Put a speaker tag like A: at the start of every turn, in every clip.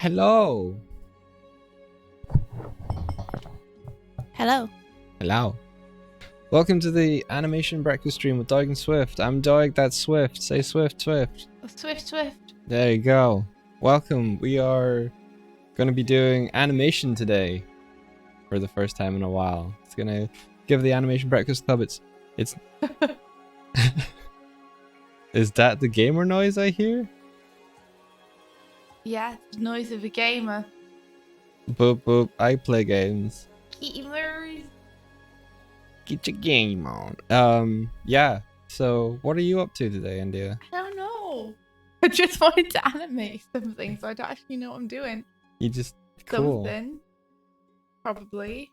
A: Hello.
B: Hello.
A: Hello. Welcome to the animation breakfast stream with Doig and Swift. I'm Doig, that's Swift. Say Swift, Swift.
B: Swift.
A: There you go. Welcome. We are going to be doing animation today for the first time in a while. It's going to give the Animation Breakfast Club its Is that the gamer noise I hear?
B: Yeah, the noise of a gamer.
A: Boop boop, I play games.
B: Gamers.
A: Get your game on. Yeah. So, what are you up to today, India?
B: I don't know. I just wanted to animate something, so I don't actually know what I'm doing.
A: You just cool.
B: Something. Probably.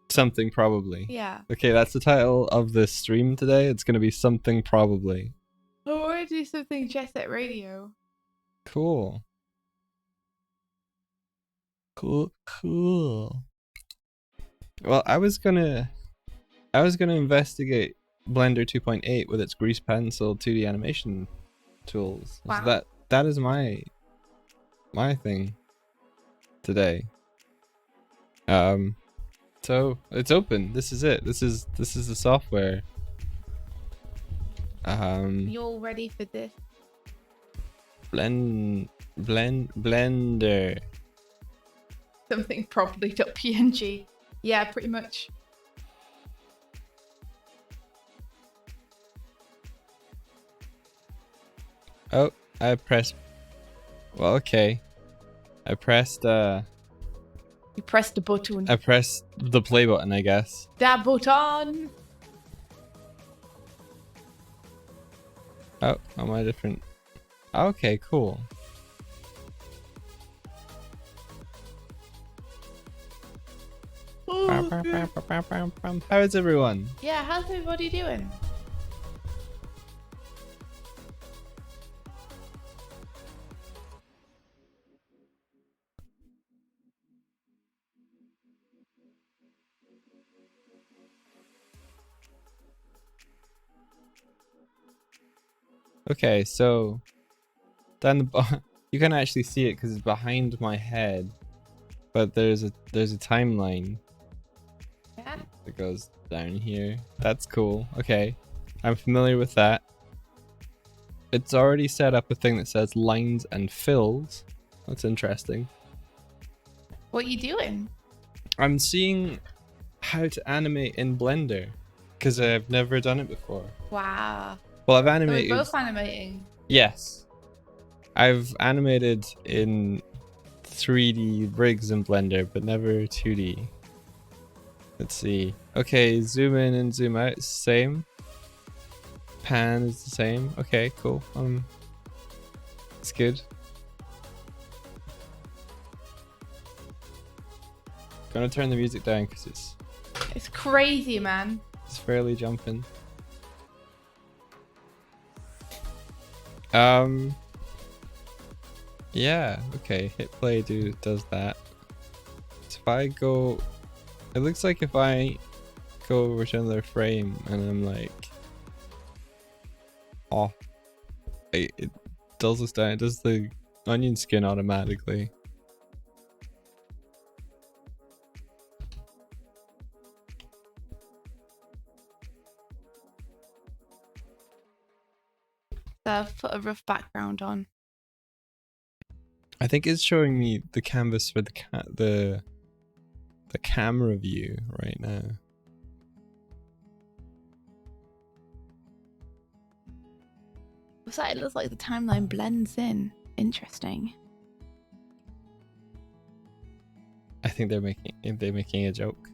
A: Something probably.
B: Yeah.
A: Okay, that's the title of the stream today. It's gonna be something probably.
B: I want to do something Jet Set Radio.
A: Cool. Cool. Well, I was gonna investigate Blender 2.8 with its grease pencil 2D animation tools.
B: Wow.
A: So that is my thing today. So it's open. This is it. This is the software.
B: You all ready for this?
A: Blender.
B: Something probably.png. Yeah, pretty much.
A: Oh, I pressed. Well, okay. I pressed.
B: You pressed the button.
A: I pressed the play button, I guess.
B: That button.
A: Oh, am I different? Okay, cool. How is everyone?
B: Yeah, how's everybody doing?
A: Okay, so down the you can actually see it because it's behind my head, but there's a timeline.
B: Yeah.
A: It goes down here. That's cool. Okay, I'm familiar with that. It's already set up a thing that says lines and fills. That's interesting.
B: What are you doing?
A: I'm seeing how to animate in Blender because I've never done it before.
B: Wow.
A: Well, I've
B: So
A: animated.
B: we're both animating.
A: Yes. I've animated in 3D rigs in Blender, but never 2D. Let's see. Okay, zoom in and zoom out, same. Pan is the same. Okay, cool. It's good. Gonna turn the music down because
B: It's crazy, man.
A: it's fairly jumping. Yeah, okay, hit play does that. So if I go, it looks like if I go over to another frame and I'm like off, it dulls us down, it does the onion skin automatically.
B: So I've put a rough background on.
A: I think it's showing me the canvas for the camera view right now.
B: What's that? It looks like the timeline blends in. Interesting.
A: I think they're making a joke.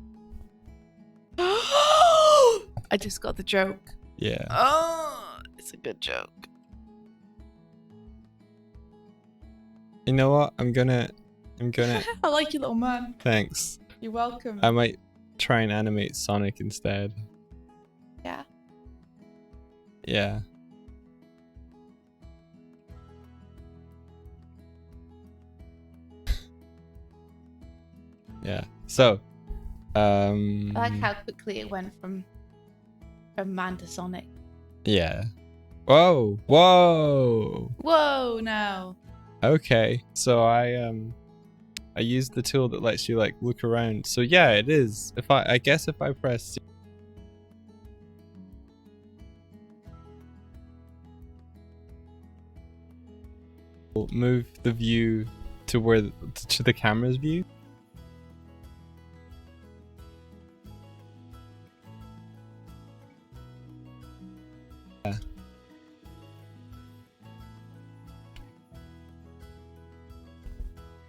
B: I just got the joke.
A: Yeah.
B: Oh, it's a good joke.
A: You know what? I'm gonna
B: I like you, little man.
A: thanks.
B: You're welcome.
A: I might try and animate Sonic instead.
B: Yeah.
A: Yeah. Yeah. So,
B: I like how quickly it went from man to Sonic.
A: yeah. Whoa!
B: Whoa, now.
A: Okay, so I used the tool that lets you like look around. So yeah, it is. If I guess if I press move the view to where to the camera's view. Yeah.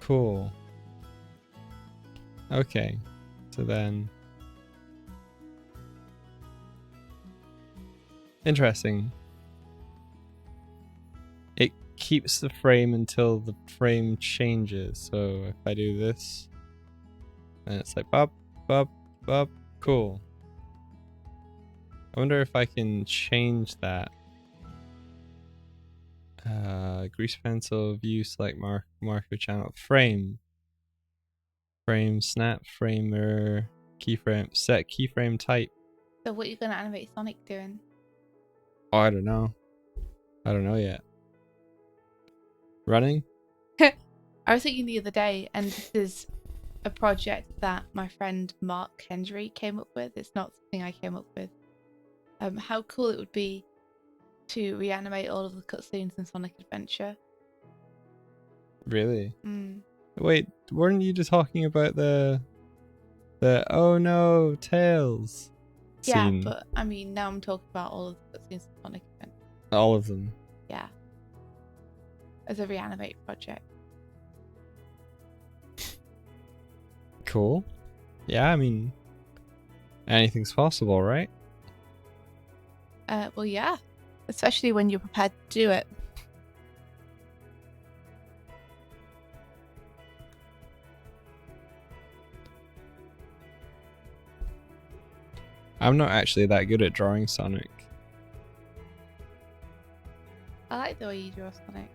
A: Cool. Okay. So then interesting. It keeps the frame until the frame changes. So if I do this, then it's like bop, bop, bop. Cool. I wonder if I can change that. Grease pencil, view, select marker channel, frame, snap, framer, keyframe, set keyframe type.
B: So what are you gonna animate Sonic doing?
A: Oh, I don't know. I don't know yet. Running?
B: I was thinking the other day, and this is a project that my friend Mark Hendry came up with. It's not something I came up with. How cool it would be to reanimate all of the cutscenes in Sonic Adventure.
A: Really?
B: Mm.
A: Wait, weren't you just talking about the oh no, Tails scene?
B: Yeah, but I mean, now I'm talking about all of the cutscenes in Sonic Adventure.
A: All of them.
B: Yeah. As a reanimate project.
A: Cool. Yeah, I mean, anything's possible, right?
B: Well, yeah. Especially when you're prepared to do it.
A: I'm not actually that good at drawing Sonic.
B: I like the way you draw Sonic.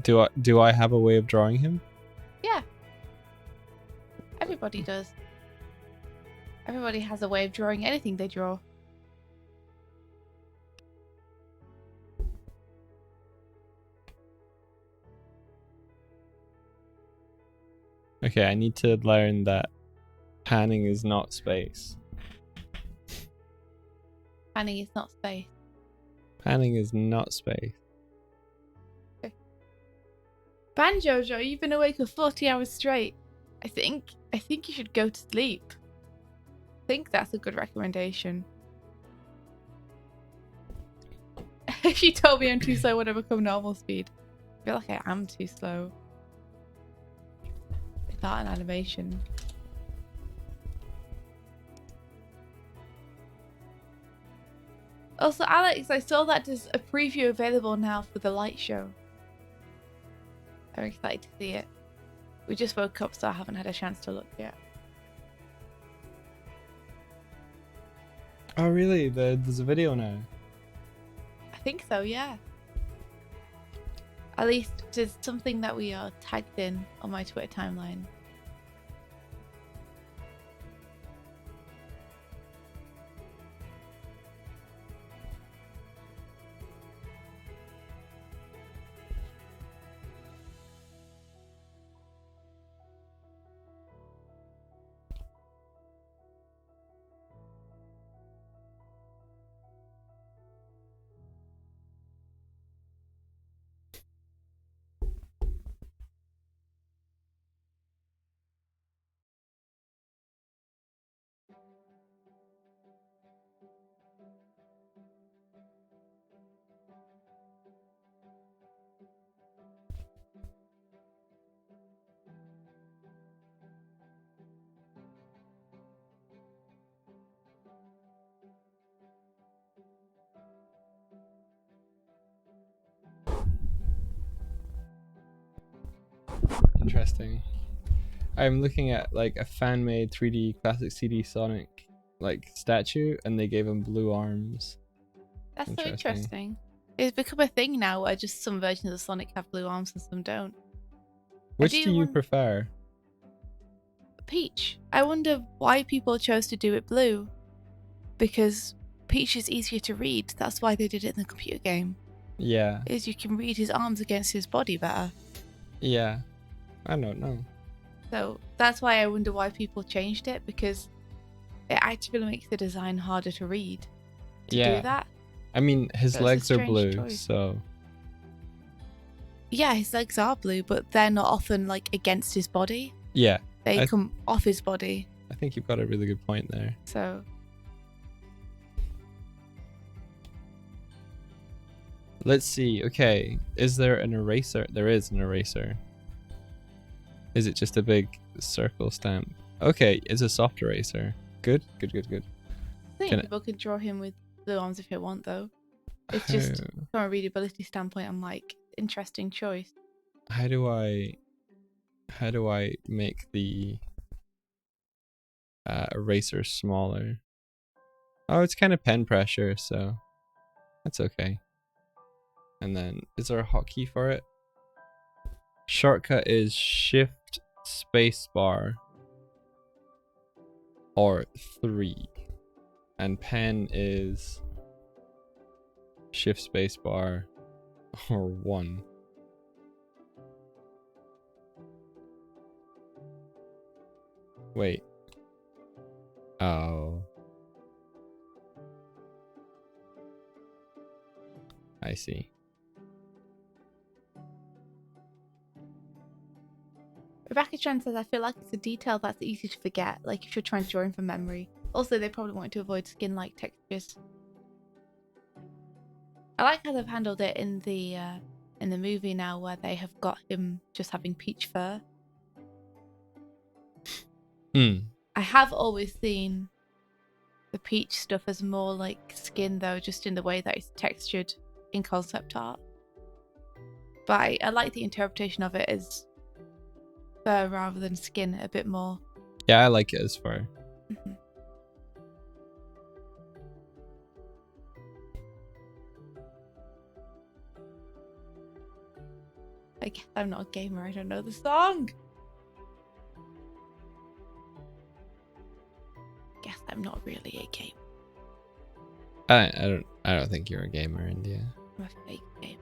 A: Do I have a way of drawing him?
B: Yeah. Everybody does. Everybody has a way of drawing anything they draw.
A: Okay, I need to learn that panning is not space.
B: Panning is not space.
A: Panning is not space.
B: Banjojo, you've been awake for 40 hours straight. I think you should go to sleep. I think that's a good recommendation. If you told me I'm too slow when I become normal speed, I feel like I am too slow. Without an animation. Also, Alex, I saw that there's a preview available now for the light show. I'm excited to see it. We just woke up, so I haven't had a chance to look yet.
A: Oh really? There's a video now.
B: I think so, yeah. At least there's something that we are tagged in on my Twitter timeline.
A: Interesting. I'm looking at like a fan-made 3D classic CD Sonic like statue, and they gave him blue arms.
B: That's so interesting. It's become a thing now where just some versions of Sonic have blue arms and some don't.
A: Which do you prefer?
B: Peach. I wonder why people chose to do it blue. Because Peach is easier to read. That's why they did it in the computer game.
A: Yeah.
B: Is you can read his arms against his body better.
A: Yeah. I don't know.
B: So that's why I wonder why people changed it, because it actually makes the design harder to read to do that.
A: I mean, his
B: So it's a
A: legs are
B: strange
A: blue,
B: choice.
A: so
B: Yeah, his legs are blue, but they're not often like against his body.
A: yeah.
B: They come off his body.
A: I think you've got a really good point there.
B: So
A: let's see. Okay, is there an eraser? There is an eraser. Is it just a big circle stamp? Okay, it's a soft eraser. Good, good, good, good.
B: I think people can draw him with blue arms if they want, though. It's just from a readability standpoint, I'm like, interesting choice.
A: How do I make the eraser smaller? Oh, it's kind of pen pressure, so that's okay. And then, is there a hotkey for it? Shortcut is Shift Spacebar or 3, and pen is Shift Spacebar or 1. Wait. Oh. I see.
B: Rebecca Chen says, I feel like it's a detail that's easy to forget, like if you're trying to draw in from memory. Also, they probably want to avoid skin-like textures. I like how they've handled it in the movie now, where they have got him just having peach fur. I have always seen the peach stuff as more like skin, though, just in the way that it's textured in concept art. But I like the interpretation of it as fur rather than skin a bit more.
A: Yeah, I like it as fur.
B: I guess I'm not a gamer, I don't know the song. Guess I'm not really a gamer.
A: I don't think you're a gamer, India.
B: I'm a fake gamer.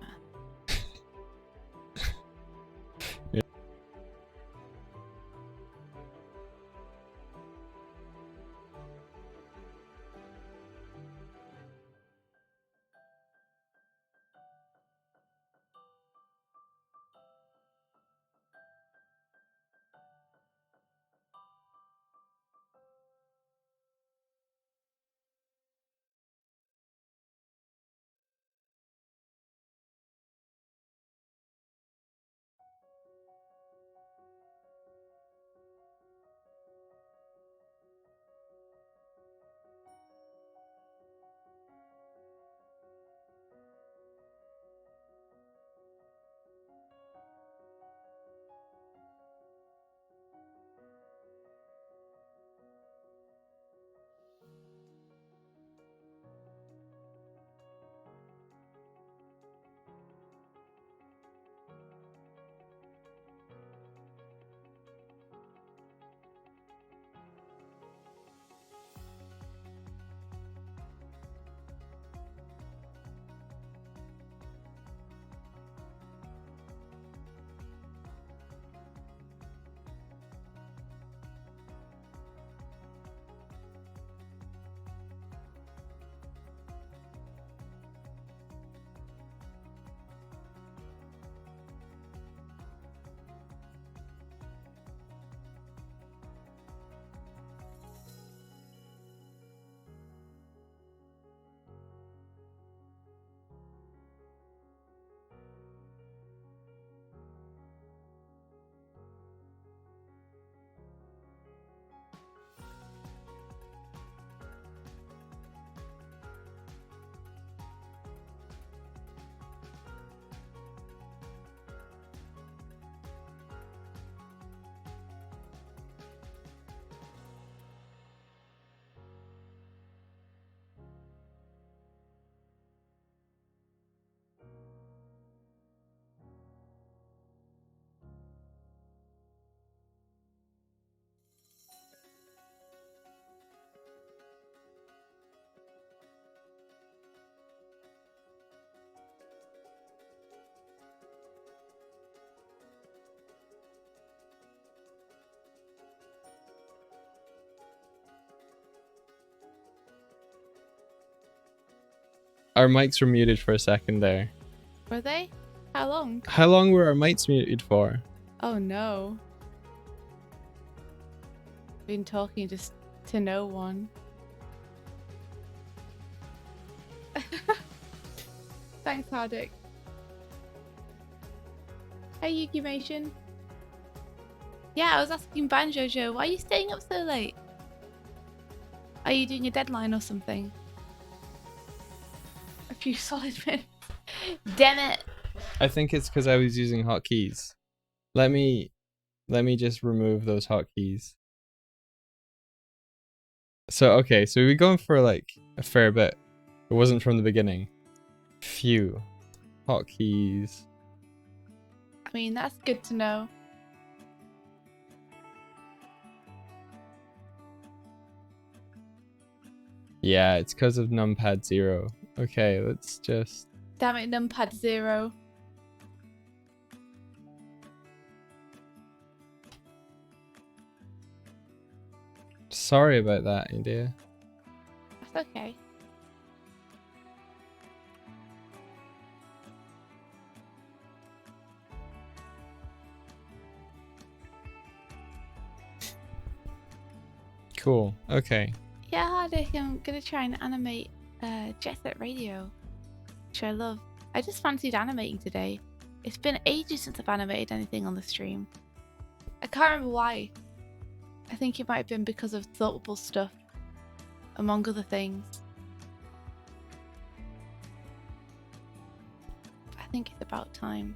A: Our mics were muted for a second there.
B: Were they? How long?
A: How long were our mics muted for?
B: Oh no. Been talking just to no one. Thanks, Hardik. Hey, Yukimation. Yeah, I was asking Banjojo, why are you staying up so late? Are you doing a deadline or something? A few solid minutes. Damn it!
A: I think it's because I was using hotkeys. Let me just remove those hotkeys. So okay, so we're going for like a fair bit. It wasn't from the beginning. Phew. Hotkeys.
B: I mean, that's good to know.
A: Yeah, it's because of numpad 0. Okay, let's just...
B: Damn it, numpad 0.
A: Sorry about that, India.
B: That's okay.
A: Cool, okay.
B: Yeah, Hardik, I'm gonna try and animate Jet Set Radio, which I love. I just fancied animating today. It's been ages since I've animated anything on the stream. I can't remember why. I think it might have been because of Thought Bubble stuff, among other things. I think it's about time.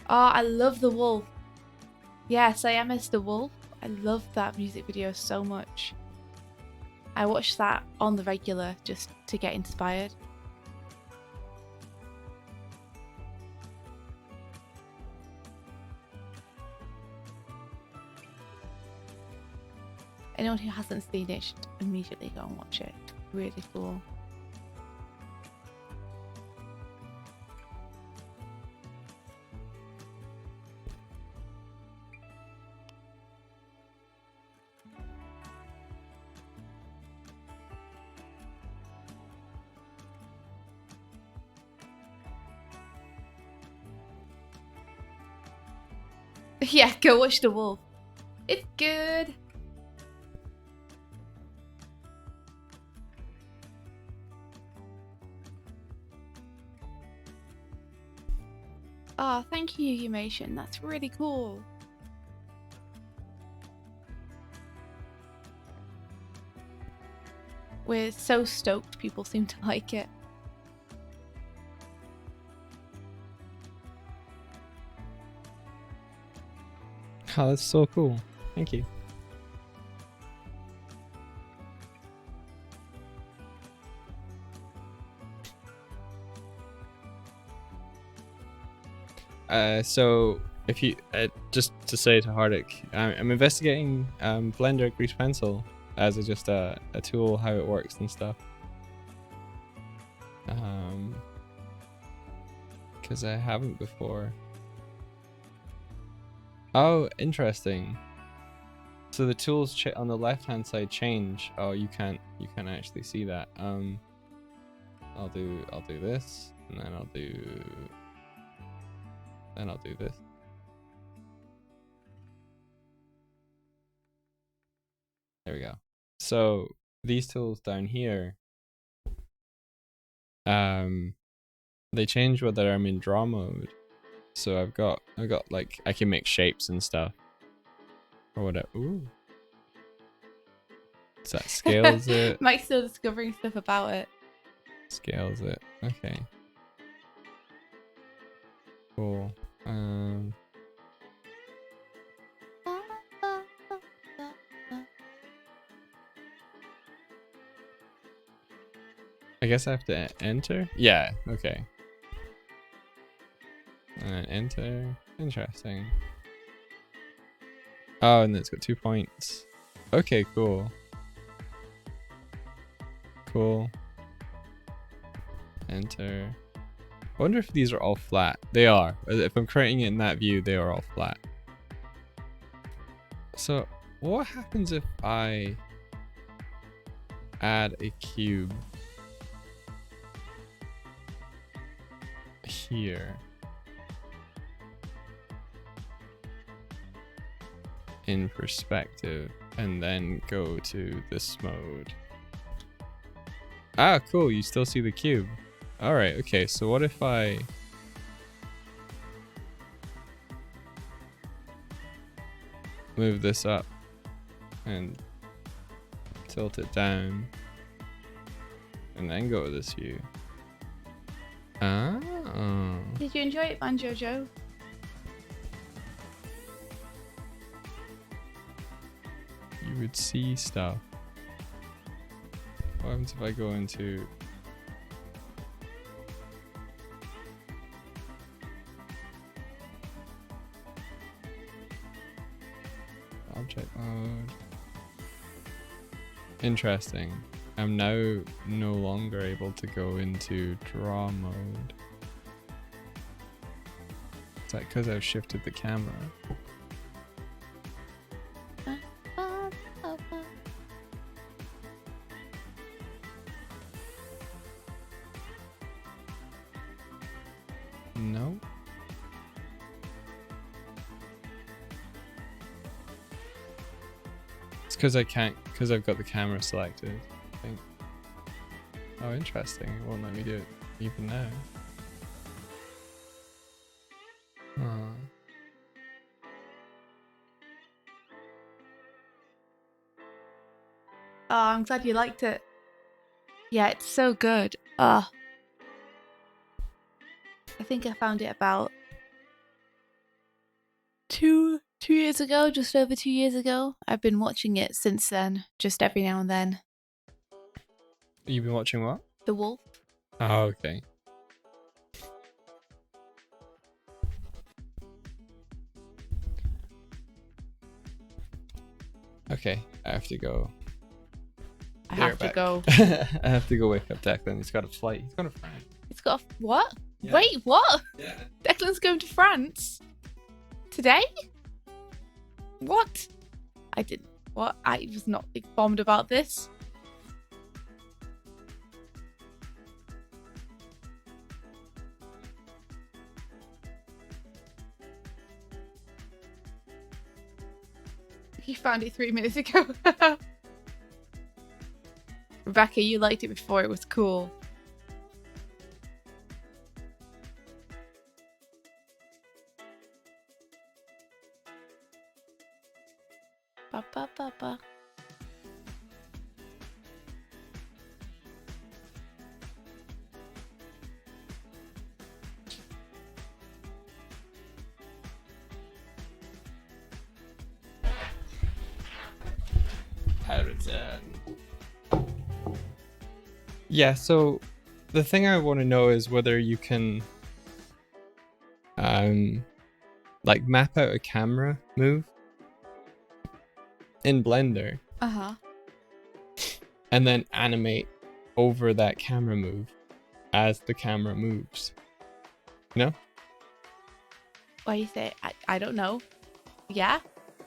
B: Oh, I love the wolf. Yes, I am Mr. Wolf. I love that music video so much. I watch that on the regular just to get inspired. Anyone who hasn't seen it should immediately go and watch it. Really cool. Yeah, go watch The Wolf. It's good. Oh, thank you, Yumation. That's really cool. We're so stoked people seem to like it.
A: Oh, that's so cool. Thank you. So if you just to say to Hardik, I'm investigating Blender Grease Pencil as just a tool, how it works and stuff. Because I haven't before. Oh, interesting. So the tools on the left hand side change. Oh, you can't actually see that. I'll do this, and then I'll do this. There we go. So these tools down here, they change whether I'm in draw mode. So I've got like, I can make shapes and stuff or whatever. Ooh. So that scales it.
B: Mike's still discovering stuff about it.
A: Scales it. Okay. Cool. I guess I have to enter? Yeah, okay. And then enter. Interesting. Oh, and it's got 2 points. Okay, cool. Cool. Enter. I wonder if these are all flat. They are. If I'm creating it in that view, they are all flat. So, what happens if I add a cube here in perspective, and then go to this mode. Ah, cool, you still see the cube. All right, okay, so what if I move this up and tilt it down and then go to this view? Ah.
B: Did you enjoy it, Banjojo?
A: You would see stuff. What happens if I go into object mode? Interesting. I'm now no longer able to go into draw mode. Is that because I've shifted the camera? No. It's because I can't, because I've got the camera selected, I think. Oh, interesting. It won't let me do it even now. Huh.
B: Oh, I'm glad you liked it. Yeah, it's so good. Oh. I think I found it about two years ago, just over 2 years ago. I've been watching it since then, just every now and then.
A: You've been watching what?
B: The Wolf.
A: Oh, okay. Okay, I have to go.
B: I have to go.
A: I have to go wake up Declan. He's got a flight. He's got a friend.
B: It's got a what?
A: Yeah.
B: Wait, what?
A: Yeah.
B: Declan's going to France today? What? I didn't. What? I was not informed about this. He found it 3 minutes ago. Rebecca, you liked it before. It was cool. Ba ba ba ba.
A: Yeah, so the thing I want to know is whether you can like map out a camera move in Blender
B: Uh-huh.
A: and then animate over that camera move as the camera moves. You know?
B: Why do you say? I don't know. Yeah?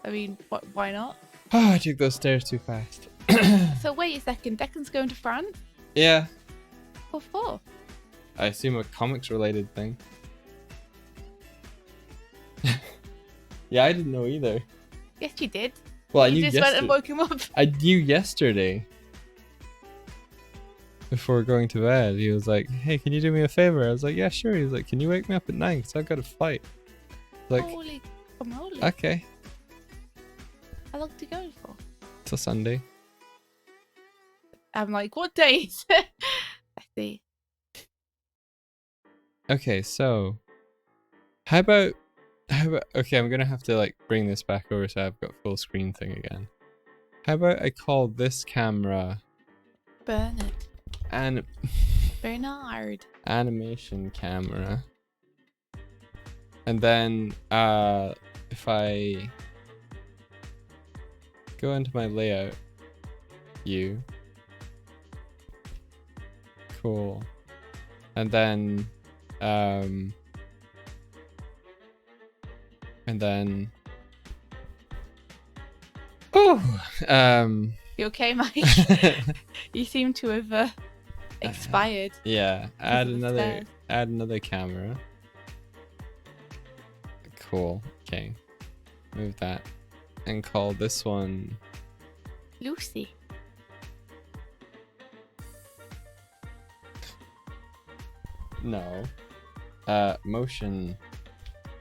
B: I mean, why not?
A: Oh, I took those stairs too fast.
B: So wait a second. Declan's going to France?
A: Yeah.
B: What for?
A: I assume a comics related thing. Yeah, I didn't know either.
B: Yes, you did.
A: Well, I
B: You
A: knew
B: just went and woke him up.
A: I knew yesterday. Before going to bed, he was like, "Hey, can you do me a favor?" I was like, "Yeah, sure." He was like, "Can you wake me up at 9? Because I've got a flight." Like,
B: Holy moly.
A: okay,
B: How long to go for?
A: till Sunday.
B: I'm like, what days? I see.
A: Okay, so how about okay, I'm gonna have to like bring this back over so I've got full screen thing again. How about I call this camera
B: Bernard.
A: and
B: Bernard.
A: animation camera, and then if I go into my layout view, cool, and then oh
B: You okay, Mike? You seem to have expired.
A: Yeah,
B: Because of the stairs.
A: add another camera. Cool. Okay. Move that. And call this one
B: Lucy.
A: no. Motion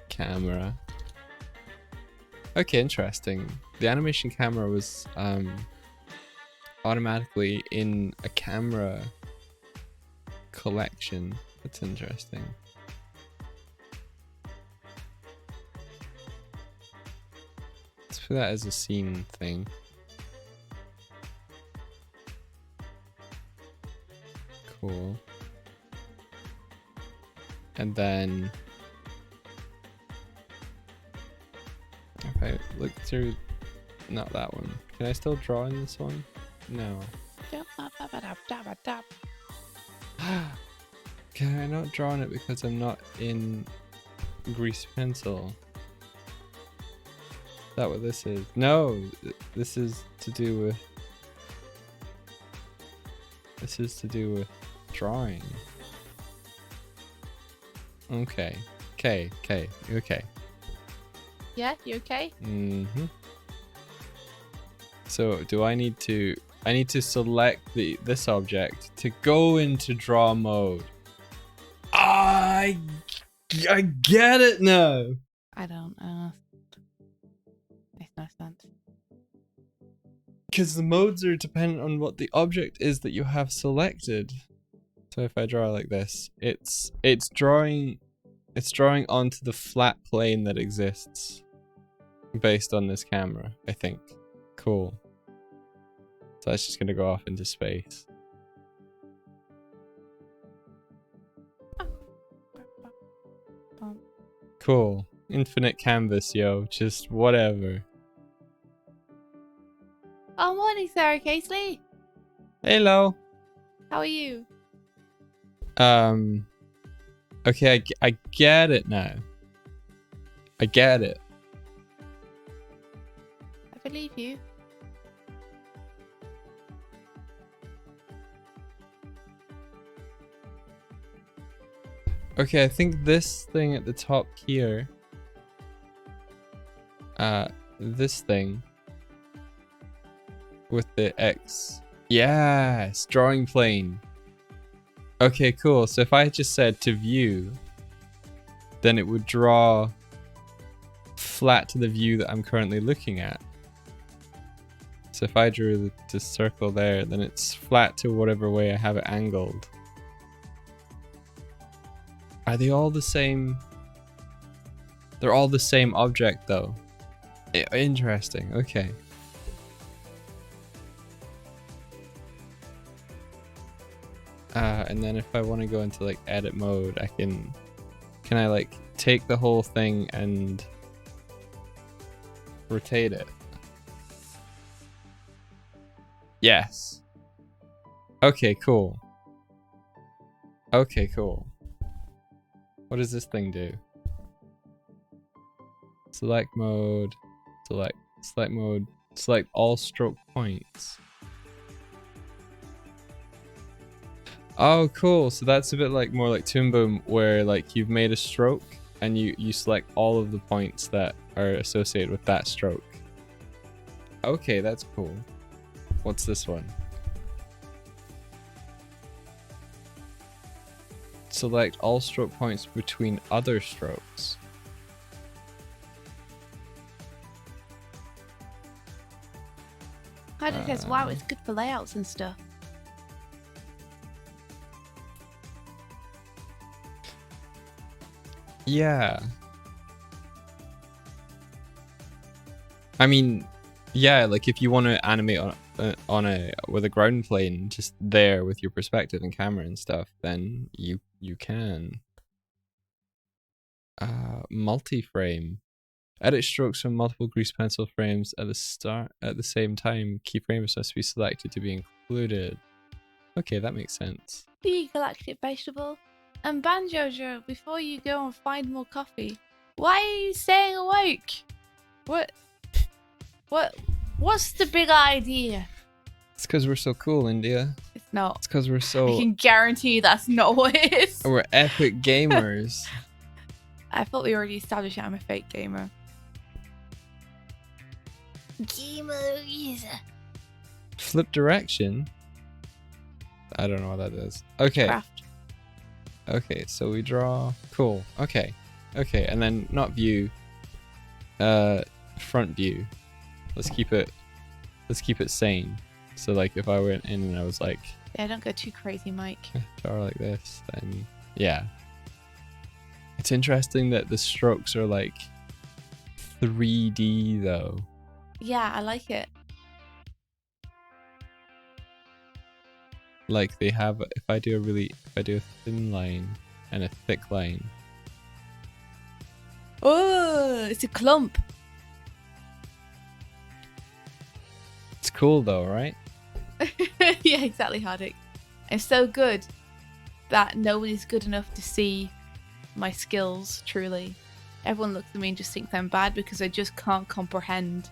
A: camera. Okay, interesting. The animation camera was automatically in a camera collection. That's interesting. Let's put that as a scene thing. Cool. And then if I look through, not that one. Can I still draw in this one? No. Can I not draw on it because I'm not in grease pencil? Is that what this is? No, this is to do with. This is to do with drawing. Okay. Okay.
B: Yeah, you okay?
A: Mm-hmm. So do I need to select this object to go into draw mode. I get it now.
B: I don't know. Makes no sense.
A: Because the modes are dependent on what the object is that you have selected. So if I draw like this, it's drawing onto the flat plane that exists based on this camera, I think. Cool. So that's just gonna go off into space. Cool. Infinite canvas, yo. Just whatever.
B: Oh, morning, Sarah Casely.
A: Hello.
B: How are you?
A: Okay, I get it now. I get it.
B: I believe you.
A: Okay, I think this thing at the top here, this thing with the X. Yes, drawing plane. Okay, cool. So if I just said to view, then it would draw flat to the view that I'm currently looking at. So if I drew the circle there, then it's flat to whatever way I have it angled. Are they all the same? They're all the same object though. Interesting, okay. And then if I want to go into like edit mode, I can I like take the whole thing and rotate it? Yes. Okay, cool. Okay, cool. What does this thing do? Select mode, select mode, select all stroke points. Oh, cool. So that's a bit like more like Toon Boom, where like you've made a stroke and you select all of the points that are associated with that stroke. Okay, that's cool. What's this one? Select all stroke points between other strokes.
B: I just says, wow, it's good for layouts and stuff.
A: Yeah. I mean, yeah, like if you want to animate with a ground plane just there with your perspective and camera and stuff, then you can. Multi-frame. Edit strokes from multiple grease pencil frames at the same time. Keyframes must be selected to be included. Okay, that makes sense.
B: The galactic vegetable. And Banjojo, before you go and find more coffee, why are you staying awake? What's the big idea?
A: It's because we're so cool, India.
B: It's not.
A: It's because we're
B: I
A: so...
B: can guarantee that's not what it is.
A: We're epic gamers.
B: I thought we already established that I'm a fake gamer. Gamers.
A: Flip direction? I don't know what that is. Okay.
B: Craft.
A: Okay, so we draw... Cool. Okay. Okay, and then not view. Front view. Let's keep it sane. So like if I went in and I was like...
B: Yeah, don't go too crazy, Mike.
A: Draw like this, then yeah. It's interesting that the strokes are like 3D though.
B: Yeah, I like it.
A: Like they have, if I do a thin line and a thick line.
B: Oh, it's a clump.
A: It's cool though, right?
B: Yeah, exactly, Hardik. I'm so good that nobody's good enough to see my skills, truly. Everyone looks at me and just thinks I'm bad because I just can't comprehend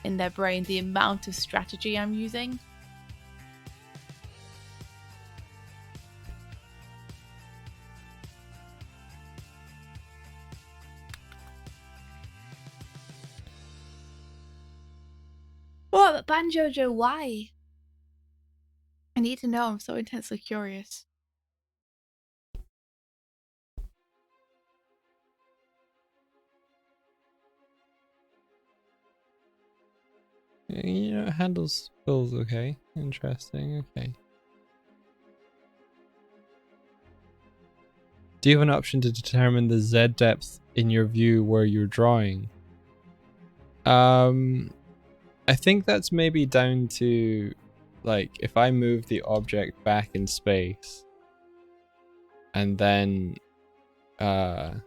B: in their brain the amount of strategy I'm using. What, Banjojo, why? I need to know, I'm so intensely curious.
A: You know, handles feels okay. Interesting, okay. Do you have an option to determine the Z depth in your view where you're drawing? I think that's maybe down to, like, if I move the object back in space and then go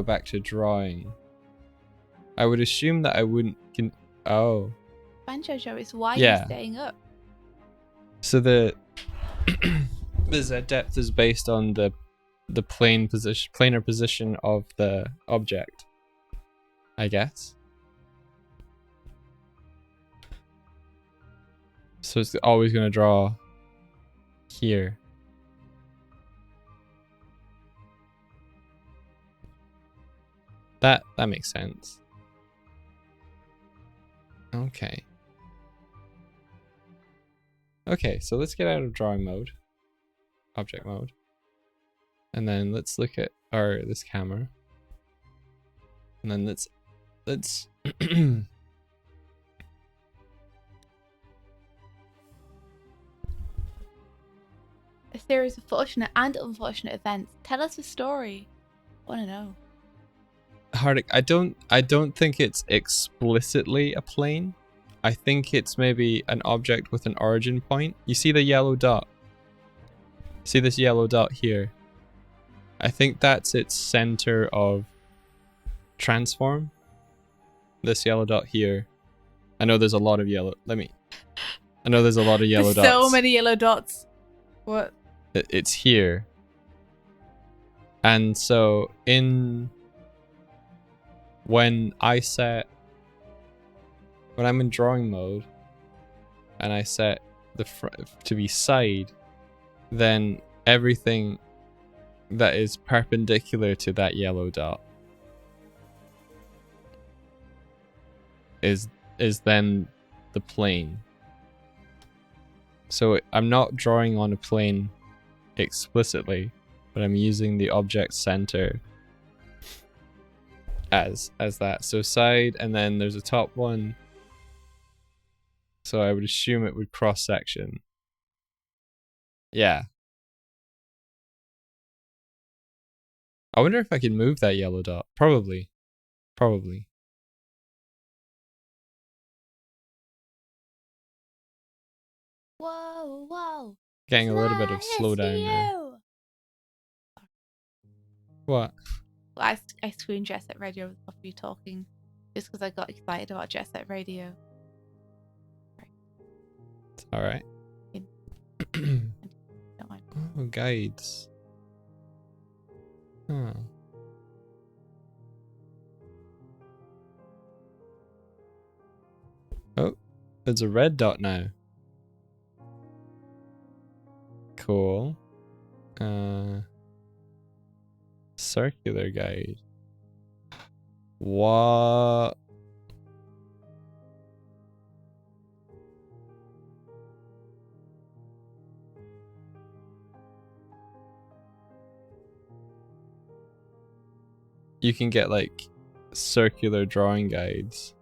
A: back to drawing, I would assume that I wouldn't oh.
B: Banjojo, it's why
A: Yeah.
B: you're staying up.
A: So the the Z depth is based on the planar position of the object, I guess. So it's always going to draw here. That makes sense. Okay. Okay, so let's get out of drawing mode, object mode, and then let's look at this camera, and then let's
B: A series of fortunate and unfortunate events. Tell us a story. I want to know.
A: Hardik, I don't think it's explicitly a plane. I think it's maybe an object with an origin point. You see the yellow dot? See this yellow dot here? I think that's its center of transform. This yellow dot here. I know there's a lot of yellow. I know there's a lot of yellow
B: There's
A: dots.
B: so many yellow dots. What?
A: It's here. And so when I'm in drawing mode and I set the to be side, then everything that is perpendicular to that yellow dot is then the plane. So I'm not drawing on a plane explicitly, but I'm using the object center as that. So side, and then there's a top one. So I would assume it would cross section. Yeah. I wonder if I can move that yellow dot. Probably. Probably.
B: Whoa, whoa.
A: Getting a little bit of slowdown there. What?
B: Well, I screen Jet Set Radio after you talking, just because I got excited about Jet Set Radio.
A: It's alright.
B: Don't mind.
A: Oh, guides. Huh. Oh. There's a red dot now. Cool. Circular guide. What? You can get like circular drawing guides.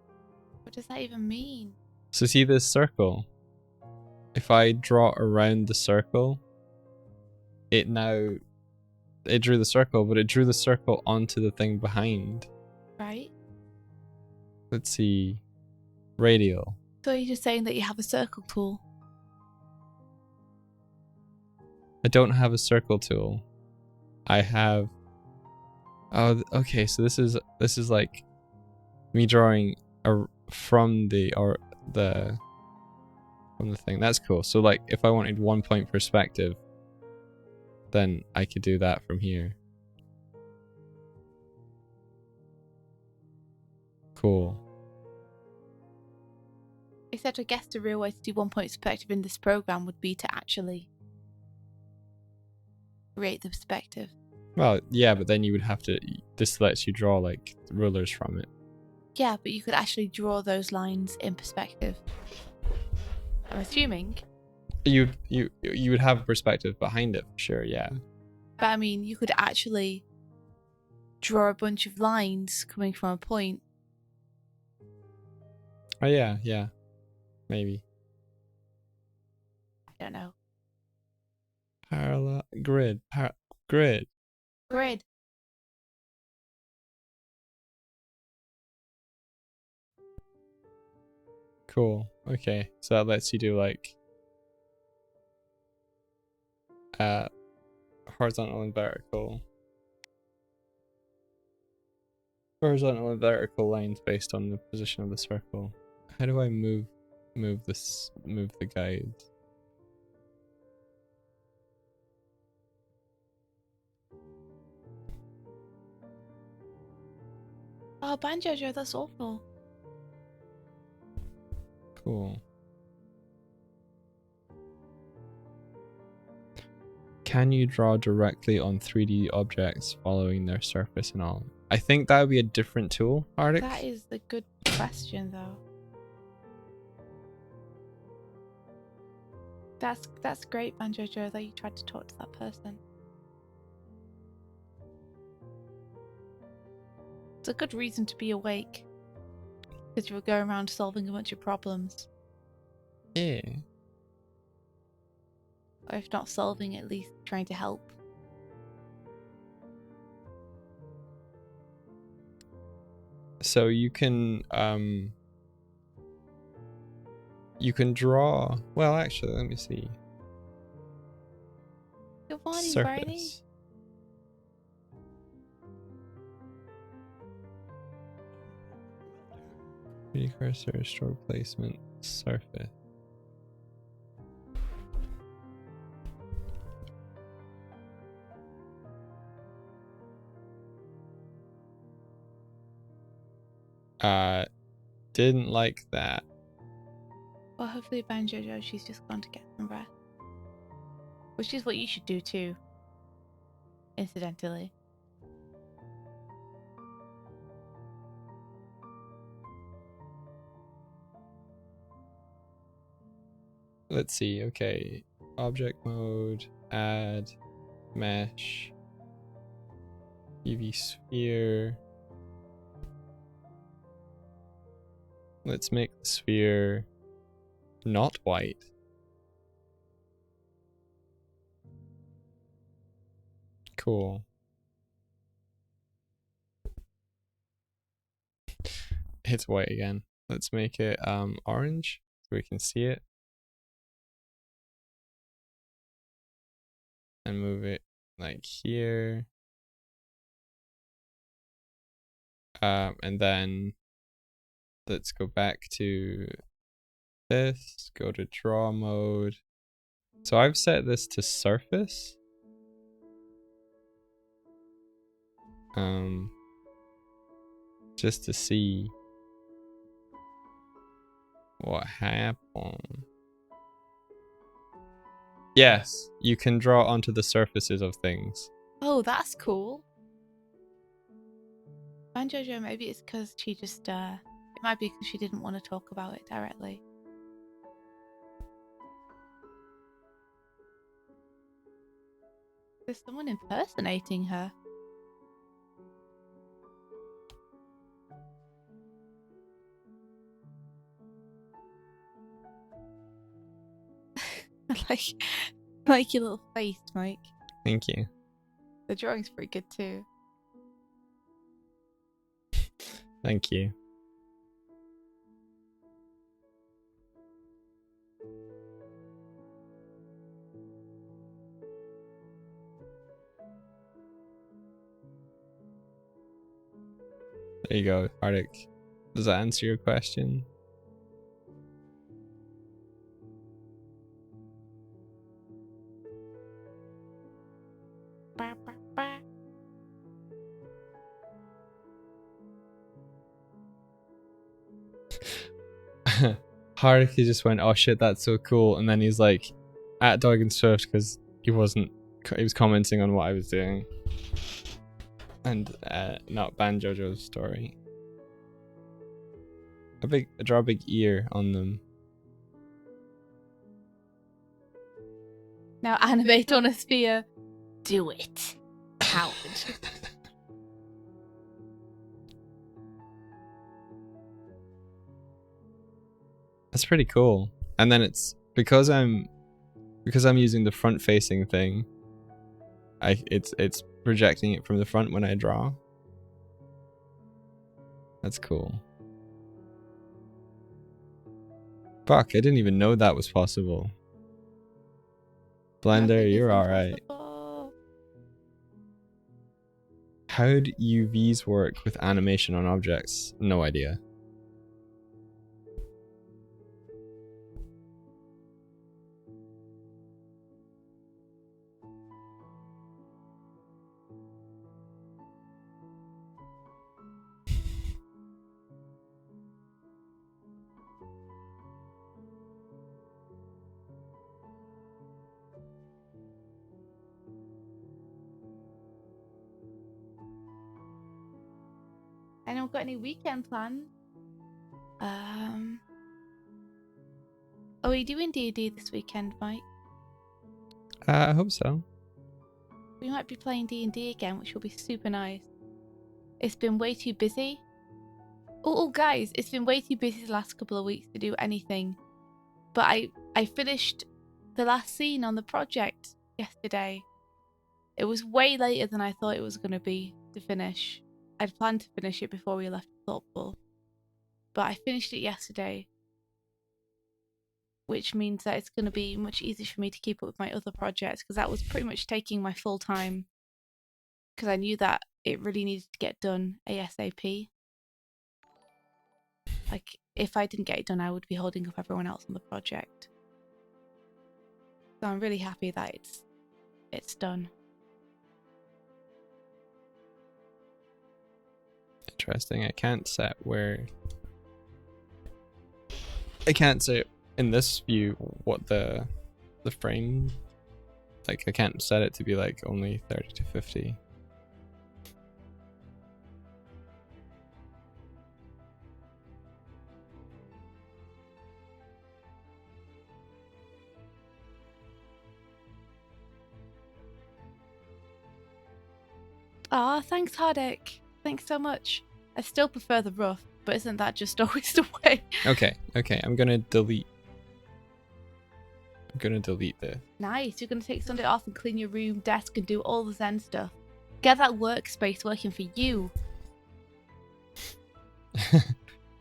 B: What does that even mean?
A: So see this circle? If I draw around the circle, it drew the circle, but it drew the circle onto the thing behind.
B: Right.
A: Let's see. Radial.
B: So you're just saying that you have a circle tool?
A: I don't have a circle tool. I have. Oh, okay. So this is like me drawing from the thing. That's cool. So like, if I wanted 1 point perspective, then I could do that from here. Cool.
B: Except I guess the real way to do 1 point perspective in this program would be to actually create the perspective.
A: Well, yeah, but then you would have to. This lets you draw like rulers from it.
B: Yeah, but you could actually draw those lines in perspective. I'm assuming.
A: You would have a perspective behind it, for sure. Yeah.
B: But I mean, you could actually draw a bunch of lines coming from a point.
A: Oh yeah, yeah, maybe.
B: I don't know.
A: Parallel grid. Grid.
B: Grid.
A: Cool. Okay, so that lets you do like horizontal and vertical lines based on the position of the circle. How do I move the guide?
B: Oh, Banjo Joe, that's awful.
A: Cool. Can you draw directly on 3D objects following their surface and all? I think that would be a different tool, Arctic.
B: That is the good question, though. That's great, Banjo Joe, that you tried to talk to that person. It's a good reason to be awake, because you were going around solving a bunch of problems.
A: Yeah.
B: Or if not solving, at least trying to help.
A: So you can draw. Well, actually, let me see.
B: Good morning,
A: Surface.
B: Briny.
A: 3D cursor, stroke placement, surface. Didn't like that.
B: Well, hopefully Banjo Joe, she's just gone to get some rest. Which is what you should do too. Incidentally.
A: Let's see, okay. Object mode, add, mesh, UV sphere. Let's make the sphere not white. Cool. It's white again. Let's make it orange so we can see it. And move it like here. And then let's go back to this, go to draw mode. So I've set this to surface. Just to see What happened? Yes, you can draw onto the surfaces of things.
B: Oh, that's cool. And Jojo, maybe it's because she just, it might be because she didn't want to talk about it directly. There's someone impersonating her. like your little face, Mike.
A: Thank you.
B: The drawing's pretty good too.
A: Thank you. There you go, Arctic. Does that answer your question?
B: Bah, bah, bah.
A: Haruki just went, oh shit, that's so cool. And then he's like, at Doig and Swift, because he was commenting on what I was doing. And not Banjojo's story. Draw a big ear on them.
B: Now animate on a sphere. Do it, coward.
A: That's pretty cool. And then it's because I'm using the front facing thing, it's projecting it from the front when I draw. That's cool. Fuck, I didn't even know that was possible. Blender, you're alright. How do UVs work with animation on objects? No idea.
B: Anyone got any weekend plans? Are we doing D&D this weekend, Mike?
A: I hope so.
B: We might be playing D&D again, which will be super nice. It's been way too busy. Oh, guys, it's been way too busy the last couple of weeks to do anything. But I finished the last scene on the project yesterday. It was way later than I thought it was going to be to finish. I'd planned to finish it before we left Thoughtful. But I finished it yesterday. Which means that it's going to be much easier for me to keep up with my other projects, because that was pretty much taking my full time, because I knew that it really needed to get done ASAP. Like, if I didn't get it done, I would be holding up everyone else on the project. So I'm really happy that it's done.
A: Interesting. I can't set I can't say in this view what the frame, like I can't set it to be like only 30 to 50.
B: Ah, thanks, Hardik. Thanks so much. I still prefer the rough, but isn't that just always the way?
A: Okay, I'm gonna delete this.
B: Nice, you're gonna take Sunday off and clean your room, desk, and do all the Zen stuff. Get that workspace working for you.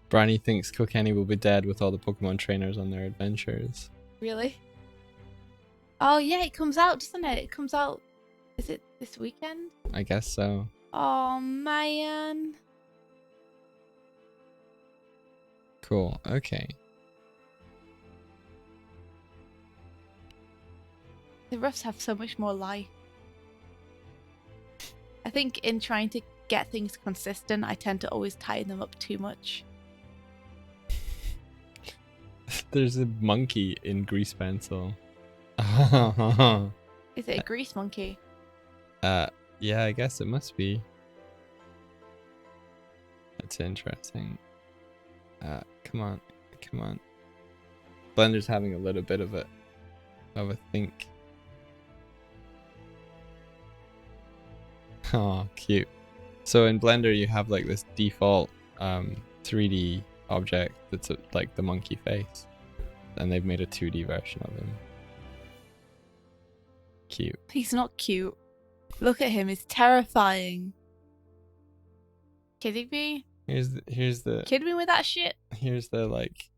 A: Brani thinks Kilkenny will be dead with all the Pokemon trainers on their adventures.
B: Really? Oh yeah, it comes out, doesn't it? It comes out. Is it this weekend?
A: I guess so.
B: Oh man.
A: Cool. Okay.
B: The roughs have so much more life. I think in trying to get things consistent, I tend to always tighten them up too much.
A: There's a monkey in grease pencil.
B: Is it a grease monkey?
A: Yeah, I guess it must be. That's interesting. Come on. Blender's having a little bit of a think. Oh, cute. So in Blender you have like this default 3D object that's like the monkey face, and they've made a 2D version of him. Cute.
B: He's not cute. Look at him, he's terrifying. Kidding me?
A: Here's the
B: Kidding me with that shit?
A: Here's the like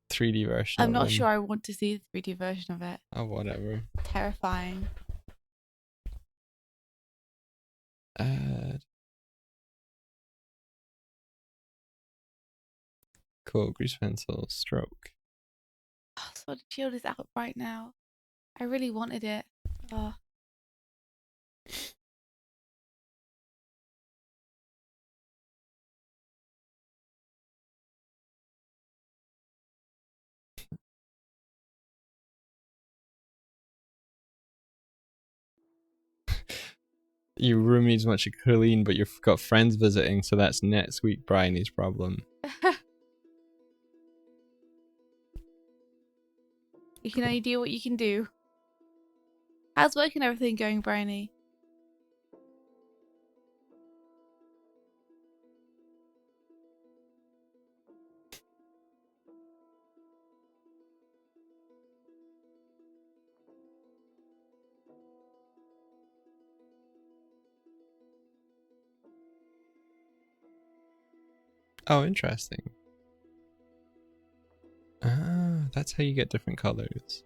A: 3D version.
B: I'm not sure I want to see the 3D version of it.
A: Oh, whatever.
B: Terrifying.
A: Add. Cool, grease pencil, stroke.
B: Oh, Sword and Shield is out right now. I really wanted it. Oh.
A: Your room needs much of Colleen, but you've got friends visiting, so that's next week Bryony's problem.
B: You can only do what you can do. How's work and everything going, Bryony?
A: Oh, interesting. Ah, that's how you get different colors.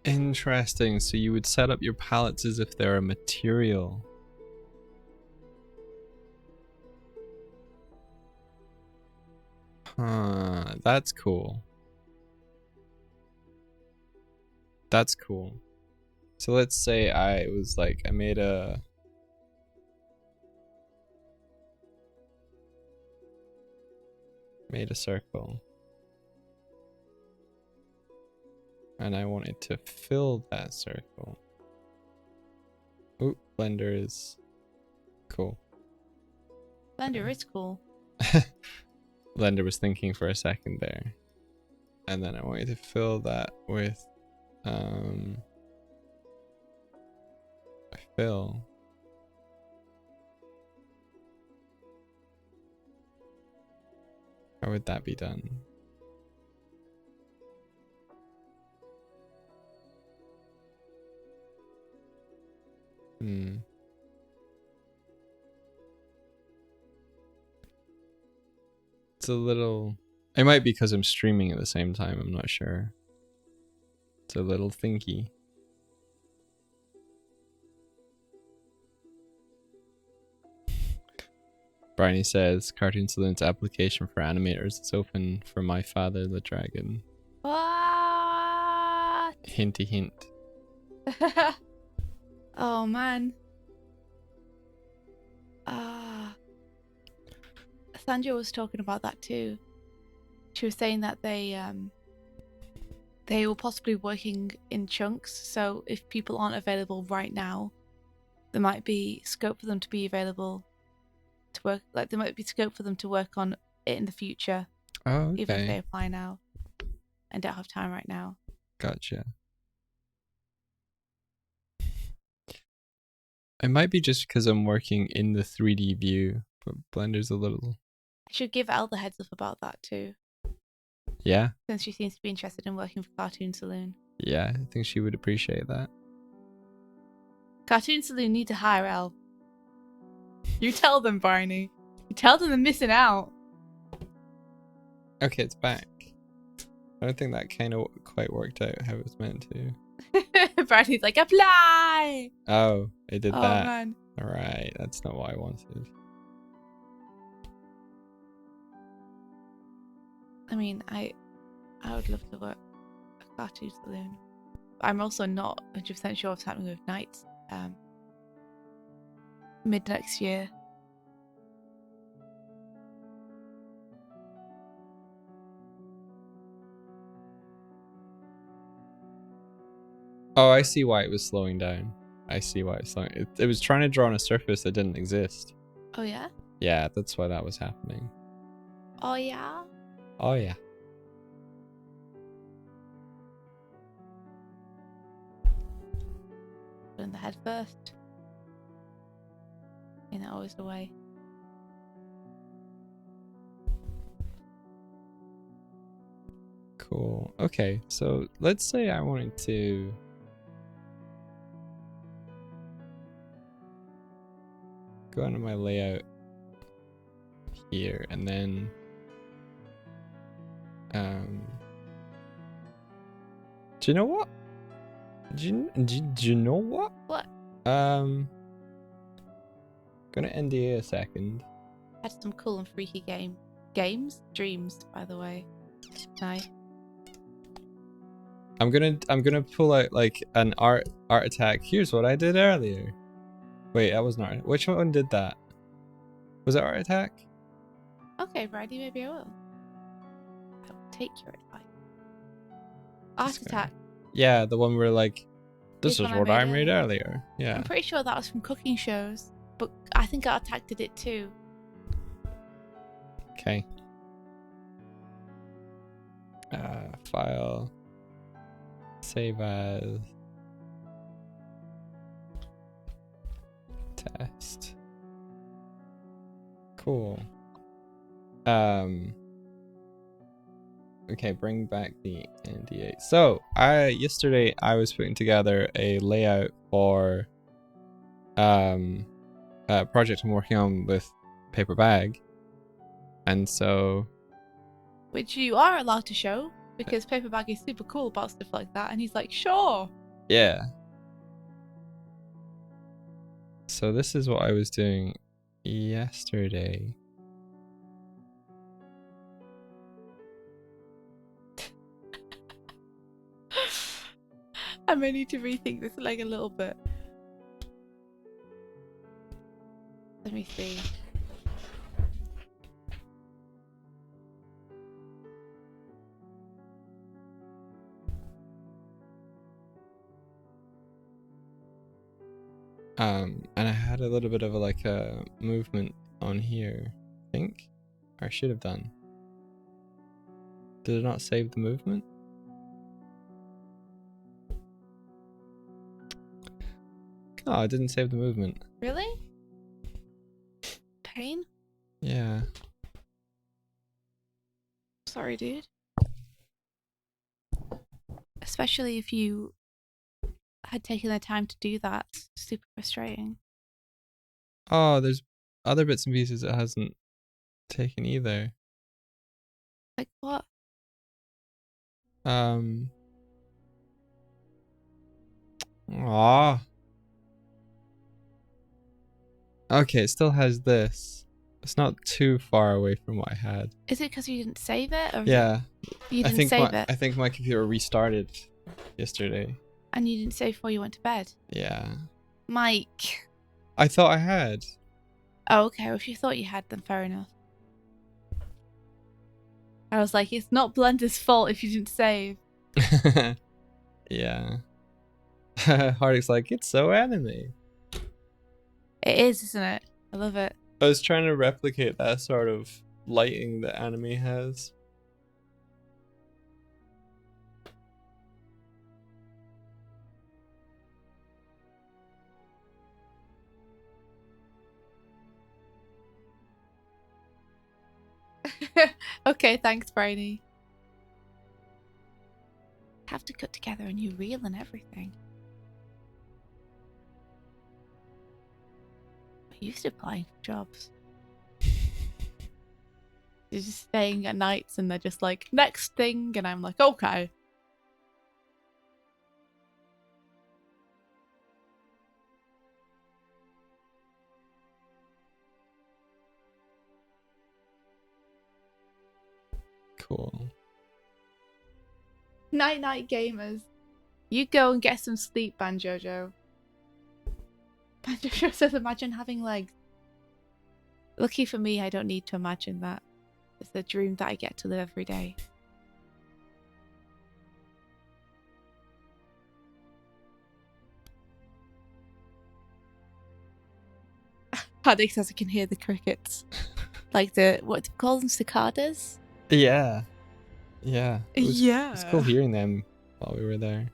A: Interesting. So you would set up your palettes as if they're a material. Huh, that's cool. That's cool. So let's say I made a circle. And I wanted to fill that circle. Ooh, Blender is cool.
B: Blender is cool.
A: Blender was thinking for a second there. And then I wanted to fill that with fill. How would that be done? It's a little... It might be because I'm streaming at the same time, I'm not sure. It's a little thinky. Bryony says, Cartoon Saloon's application for animators is open for my father, the dragon.
B: What?
A: Hinty hint.
B: Oh, man. Sandra was talking about that too. She was saying that they were possibly working in chunks, so if people aren't available right now, there might be scope for them to be available to work, like there might be scope for them to work on it in the future.
A: Oh, okay.
B: Even if they apply now and don't have time right now.
A: Gotcha. It might be just because I'm working in the 3D view, but Blender's a little...
B: I should give Elle the heads up about that too.
A: Yeah?
B: Since she seems to be interested in working for Cartoon Saloon.
A: Yeah, I think she would appreciate that.
B: Cartoon Saloon need to hire Elle. You tell them, Barney. You tell them they're missing out.
A: Okay, it's back. I don't think that kind of quite worked out how it was meant to.
B: Barney's like, apply!
A: Oh, it did that.
B: Oh, man.
A: Alright, that's not what I wanted.
B: I mean, I would love to work a cartoon saloon. But I'm also not 100% sure what's happening with nights. Mid next year.
A: Oh, I see why it was slowing down. I see why it's slowing. It was trying to draw on a surface that didn't exist.
B: Oh yeah?
A: Yeah, that's why that was happening.
B: Oh yeah?
A: Oh yeah.
B: Put in the head first. Ain't that always the way?
A: Cool. Okay, so let's say I wanted to go into my layout here and then do you know what? Do you know what?
B: What?
A: Gonna NDA a second.
B: Had some cool and freaky dreams, by the way. Nice.
A: I'm gonna pull out like an art attack. Here's what I did earlier. Wait, that wasn't art. Which one did that? Was it art attack?
B: Okay, Brady, maybe I will. I will take your advice. Art attack.
A: Yeah, the one where like, this is what I made
B: earlier.
A: earlier. Yeah.
B: I'm pretty sure that was from cooking shows, but I think Art Attack did it too.
A: Okay. File. Save as. Test. Cool. Okay, bring back the NDA. So, yesterday I was putting together a layout for a project I'm working on with Paper Bag. And so,
B: which you are allowed to show because Paper Bag is super cool about stuff like that, and he's like, sure.
A: Yeah. So this is what I was doing yesterday.
B: I may need to rethink this like a little bit. Let me see.
A: And I had a little bit of a movement on here, I think. Or I should have done. Did it not save the movement? Oh, I didn't save the movement.
B: Really? Pain?
A: Yeah.
B: Sorry, dude. Especially if you had taken the time to do that. It's super frustrating.
A: Oh, there's other bits and pieces it hasn't taken either.
B: Like what?
A: Aw. Okay, it still has this. It's not too far away from what I had.
B: Is it because you didn't save it? Or
A: Yeah.
B: you didn't save it?
A: I think my computer restarted yesterday.
B: And you didn't save before you went to bed?
A: Yeah.
B: Mike.
A: I thought I had.
B: Oh, okay. Well, if you thought you had, then fair enough. I was like, it's not Blender's fault if you didn't save.
A: Yeah. Hardick's like, it's so anime.
B: It is, isn't it? I love it.
A: I was trying to replicate that sort of lighting that anime has.
B: Okay, thanks, Brady. Have to cut together a new reel and everything. I used to applying for jobs. You're just staying at nights and they're just like, next thing, and I'm like, okay.
A: Cool.
B: Night night gamers. You go and get some sleep, Banjojo. Banjojo says, imagine having legs. Lucky for me, I don't need to imagine that. It's a dream that I get to live every day. Paddock says I can hear the crickets. Like the, what do you call them, cicadas?
A: Yeah. Yeah. It's cool
B: Yeah.
A: hearing them while we were there.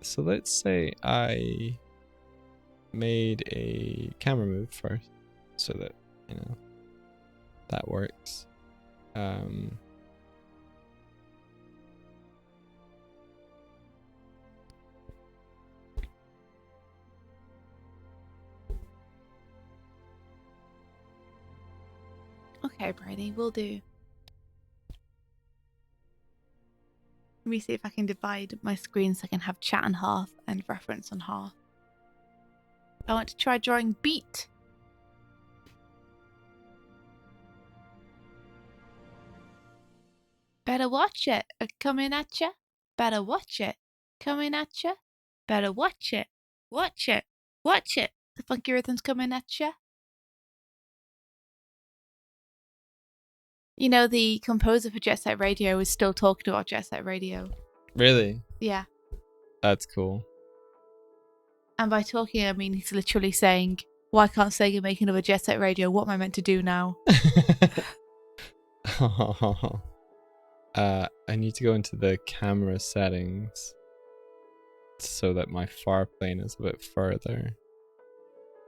A: So let's say I made a camera move first so that, you know, that works.
B: Okay, Brady, we'll do. Let me see if I can divide my screen so I can have chat on half and reference on half. I want to try drawing beat. Better watch it. Coming at ya. Better watch it. Coming at ya. Better watch it. Watch it. Watch it. The funky rhythm's coming at ya. You know, the composer for Jet Set Radio is still talking about Jet Set Radio.
A: Really?
B: Yeah.
A: That's cool.
B: And by talking, I mean he's literally saying, why can't Sega make another Jet Set Radio? What am I meant to do now?
A: I need to go into the camera settings so that my far plane is a bit further.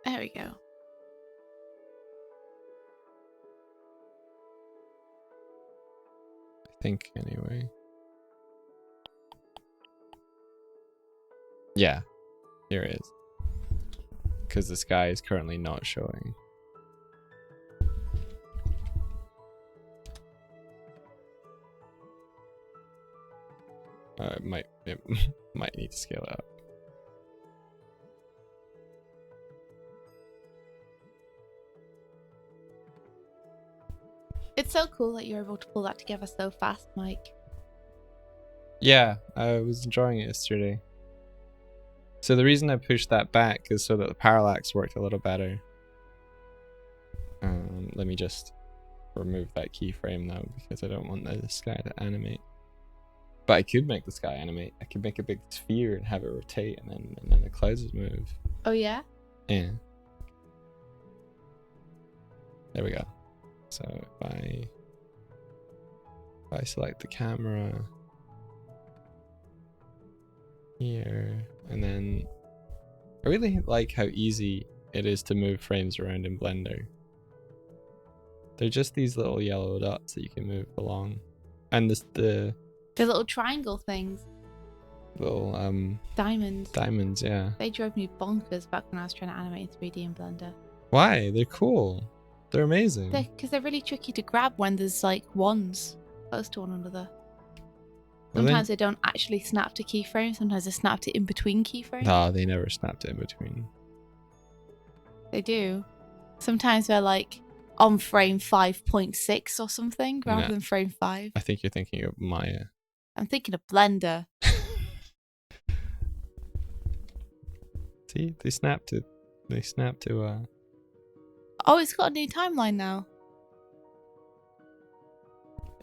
B: There we go.
A: I think, anyway. Yeah, here it is. Because the sky is currently not showing. It might need to scale it up.
B: It's so cool that you're able to pull that together so fast, Mike.
A: Yeah, I was enjoying it yesterday. So the reason I pushed that back is so that the parallax worked a little better. Let me just remove that keyframe now because I don't want the sky to animate. But I could make the sky animate. I could make a big sphere and have it rotate, and then the clouds would move.
B: Oh yeah?
A: Yeah. There we go. So if I select the camera here, and then I really like how easy it is to move frames around in Blender. They're just these little yellow dots that you can move along, and the
B: little triangle things.
A: Little
B: Diamonds.
A: Yeah.
B: They drove me bonkers back when I was trying to animate in 3D in Blender.
A: Why? They're cool. They're amazing.
B: Because they're really tricky to grab when there's like wands close to one another.
A: Well,
B: Sometimes they don't actually snap to keyframes. Sometimes they snap to in between keyframes.
A: No, they never snapped in between.
B: They do. Sometimes they're like on frame 5.6 or something rather than frame 5.
A: I think you're thinking of Maya.
B: I'm thinking of Blender.
A: See, they snap to.
B: Oh, it's got a new timeline now.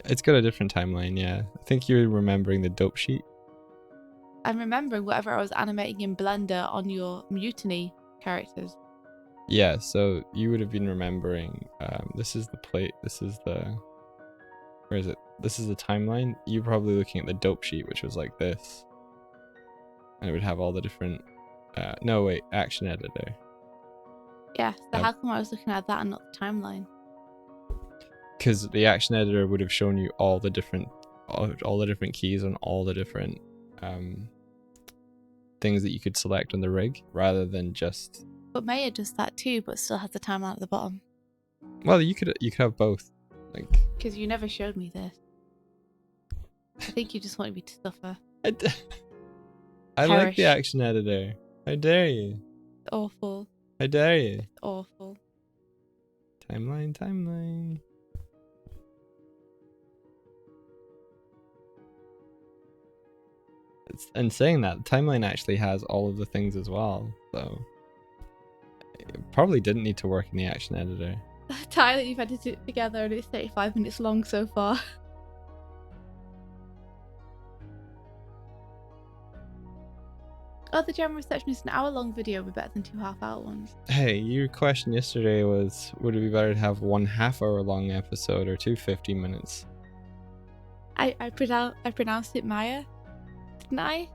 A: It's got a different timeline, yeah. I think you're remembering the dope sheet.
B: I'm remembering whatever I was animating in Blender on your Mutiny characters.
A: Yeah, so you would have been remembering, this is the plate, this is the, where is it? This is the timeline. You're probably looking at the dope sheet, which was like this. And it would have all the different, no wait, action editor.
B: Yeah, so how come I was looking at that and not the timeline?
A: Because the action editor would have shown you all the different keys on all the different things that you could select on the rig, rather than just.
B: But Maya does that too, but still has the timeline at the bottom.
A: Well, you could have both, like.
B: Because you never showed me this. I think you just wanted me to suffer.
A: I like the action editor. How dare you?
B: It's awful.
A: How dare you?
B: It's awful.
A: Timeline. and saying that, the timeline actually has all of the things as well, so it probably didn't need to work in the action editor.
B: Tyler, you've edited it together and it's 35 minutes long so far. Oh, the general reception is an hour-long video would be better than 2 half-hour ones.
A: Hey, your question yesterday was, would it be better to have 1 half-hour-long episode or 2 50 minutes?
B: I pronounced it Maya, didn't I?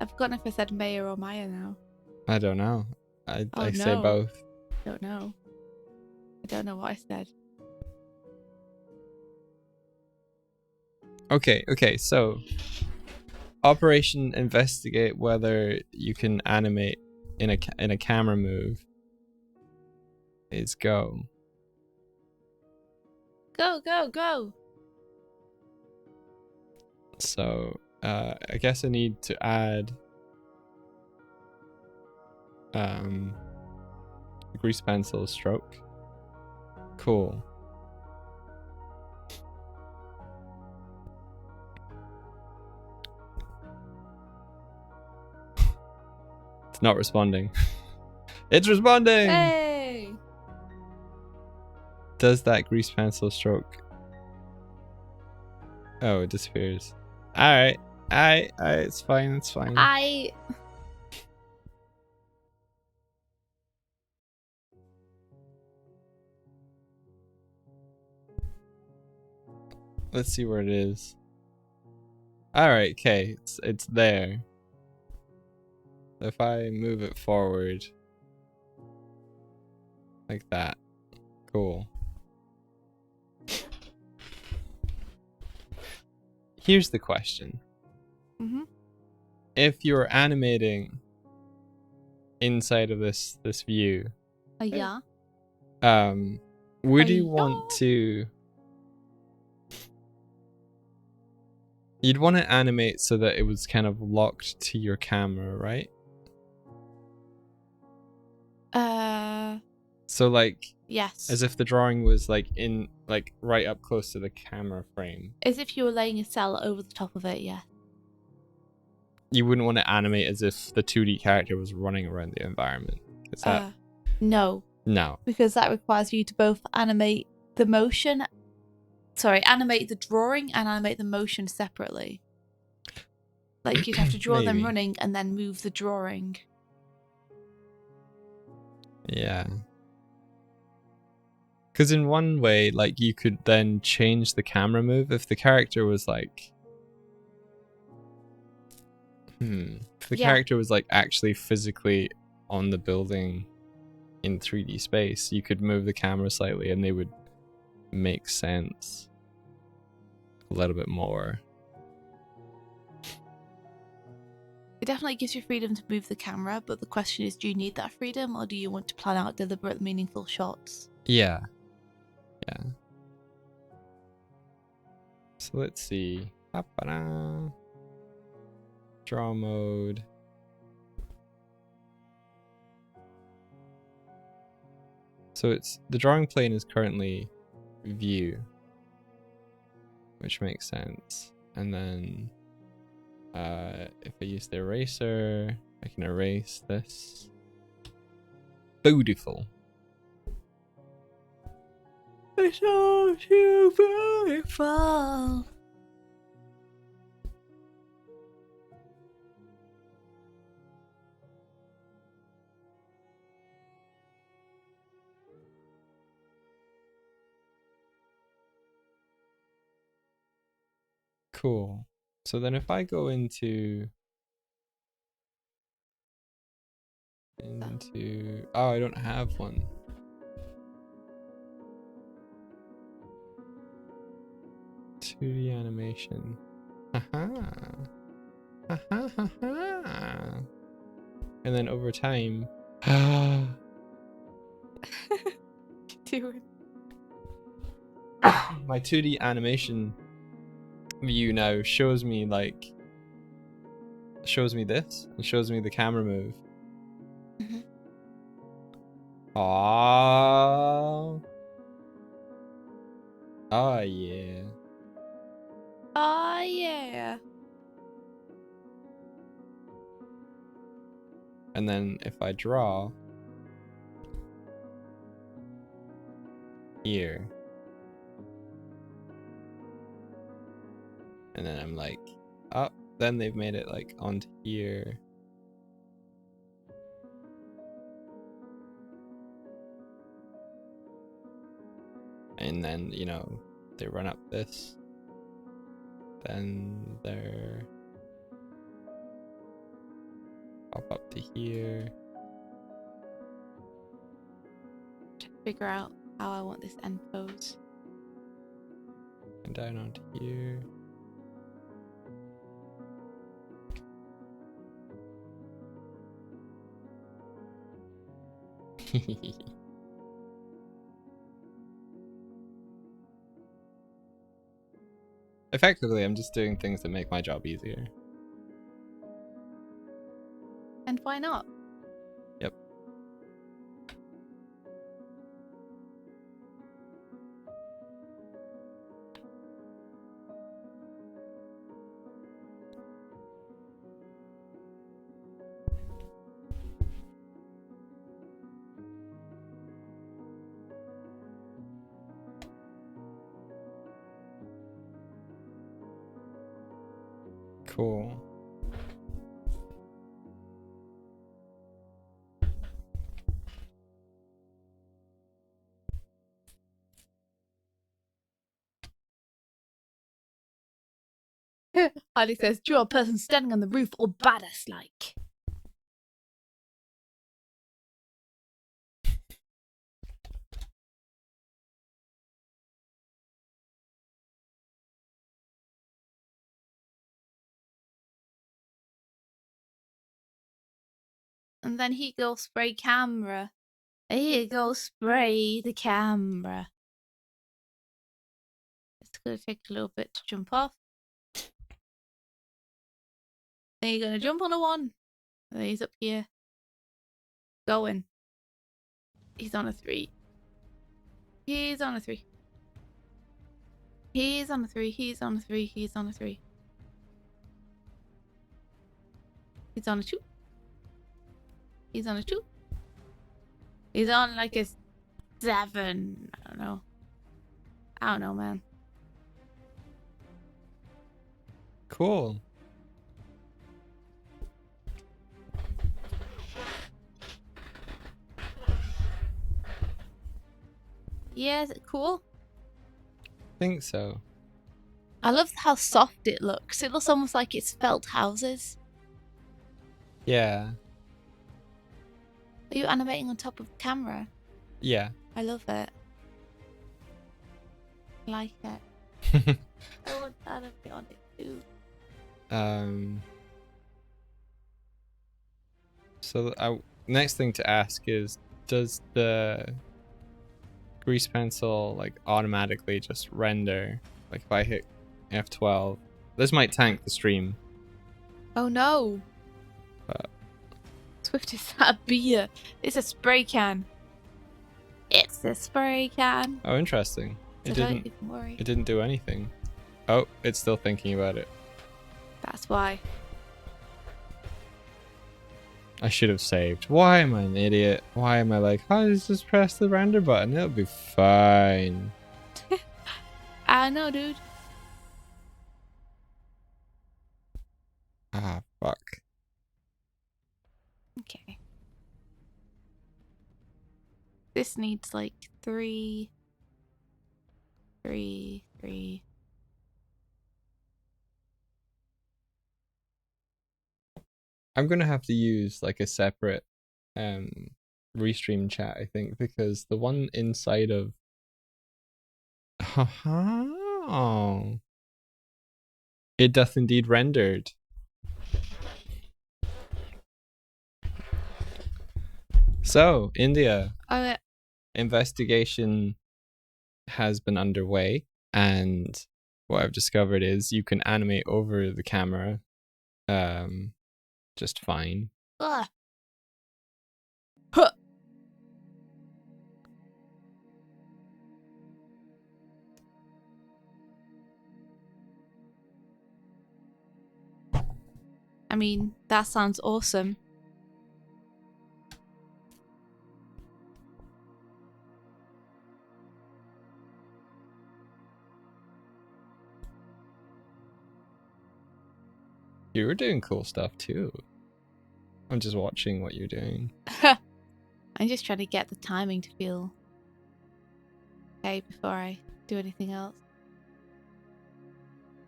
B: I've forgotten if I said Maya or Maya now.
A: I don't know. I say
B: no.
A: both.
B: Don't know. I don't know what I said.
A: Okay, so Operation investigate whether you can animate in a camera move is go.
B: Go, go, go!
A: So I guess I need to add grease pencil stroke. Cool. It's not responding. It's responding!
B: Hey!
A: Does that grease pencil stroke? Oh, it disappears. Alright. It's fine, it's fine. Let's see where it is. Alright, okay. It's there. If I move it forward like that. Cool. Here's the question.
B: Mm-hmm.
A: If you're animating inside of this view,
B: Yeah.
A: would you want to... You'd want to animate so that it was kind of locked to your camera, right? So like,
B: yes.
A: as if the drawing was like in, like right up close to the camera frame.
B: As if you were laying a cell over the top of it, yeah.
A: You wouldn't want to animate as if the 2D character was running around the environment. Is that...
B: No.
A: No.
B: Because that requires you to both animate the motion... Sorry, animate the drawing and animate the motion separately. Like, you'd have to draw them running and then move the drawing.
A: Yeah. Because in one way, like, you could then change the camera move if the character was like... If the character was like actually physically on the building in 3D space, you could move the camera slightly and they would make sense a little bit more.
B: It definitely gives you freedom to move the camera, but the question is, do you need that freedom or do you want to plan out deliberate, meaningful shots?
A: Yeah. Yeah. So let's see. Draw mode. So it's the drawing plane is currently view, which makes sense. And then if I use the eraser, I can erase this. Beautiful.
B: It's so beautiful.
A: Cool. So then if I go into oh, I don't have one. (2D animation). Haha. Haha, haha. And then over time,
B: Do it.
A: my 2D animation view now shows me this and shows me the camera move.
B: Mm-hmm.
A: Oh yeah.
B: Oh yeah.
A: And then if I draw here, and then I'm like, oh, then they've made it like onto here. And then, you know, they run up this. Then they're up to here.
B: To figure out how I want this end pose.
A: And down onto here. Effectively, I'm just doing things that make my job easier.
B: And why not?
A: Yep. Cool.
B: Harley says, draw a person standing on the roof or badass like. And then he goes spray camera. He goes spray the camera. It's gonna take a little bit to jump off. Then you're gonna jump on a 1. And then he's up here. Going. He's on a 3. He's on a 3. He's on a 3. He's on a 3. He's on a 3. He's on a 2. He's on a 2. He's on like a 7. I don't know. I don't know, man.
A: Cool.
B: Yeah, is it cool?
A: Think so.
B: I love how soft it looks. It looks almost like it's felt houses.
A: Yeah.
B: Are you animating on top of the camera?
A: Yeah.
B: I love it. I like it. I want that to be on it too.
A: So next thing to ask is, does the grease pencil like automatically just render? Like if I hit F12, this might tank the stream.
B: Oh no! Swift is that beer. It's a spray can. It's a spray can.
A: Oh, interesting.
B: So don't even worry.
A: It didn't do anything. Oh, it's still thinking about it.
B: That's why.
A: I should have saved. Why am I an idiot? Why am I like, oh, just press the render button, it'll be fine.
B: I know, dude.
A: Ah, fuck.
B: Okay. This needs like 3.
A: I'm gonna have to use like a separate restream chat, I think, because the one inside of oh, it doth indeed rendered. So, India, investigation has been underway, and what I've discovered is you can animate over the camera just fine.
B: Ugh. Huh. I mean, that sounds awesome.
A: You were doing cool stuff too. I'm just watching what you're doing.
B: I'm just trying to get the timing to feel okay before I do anything else.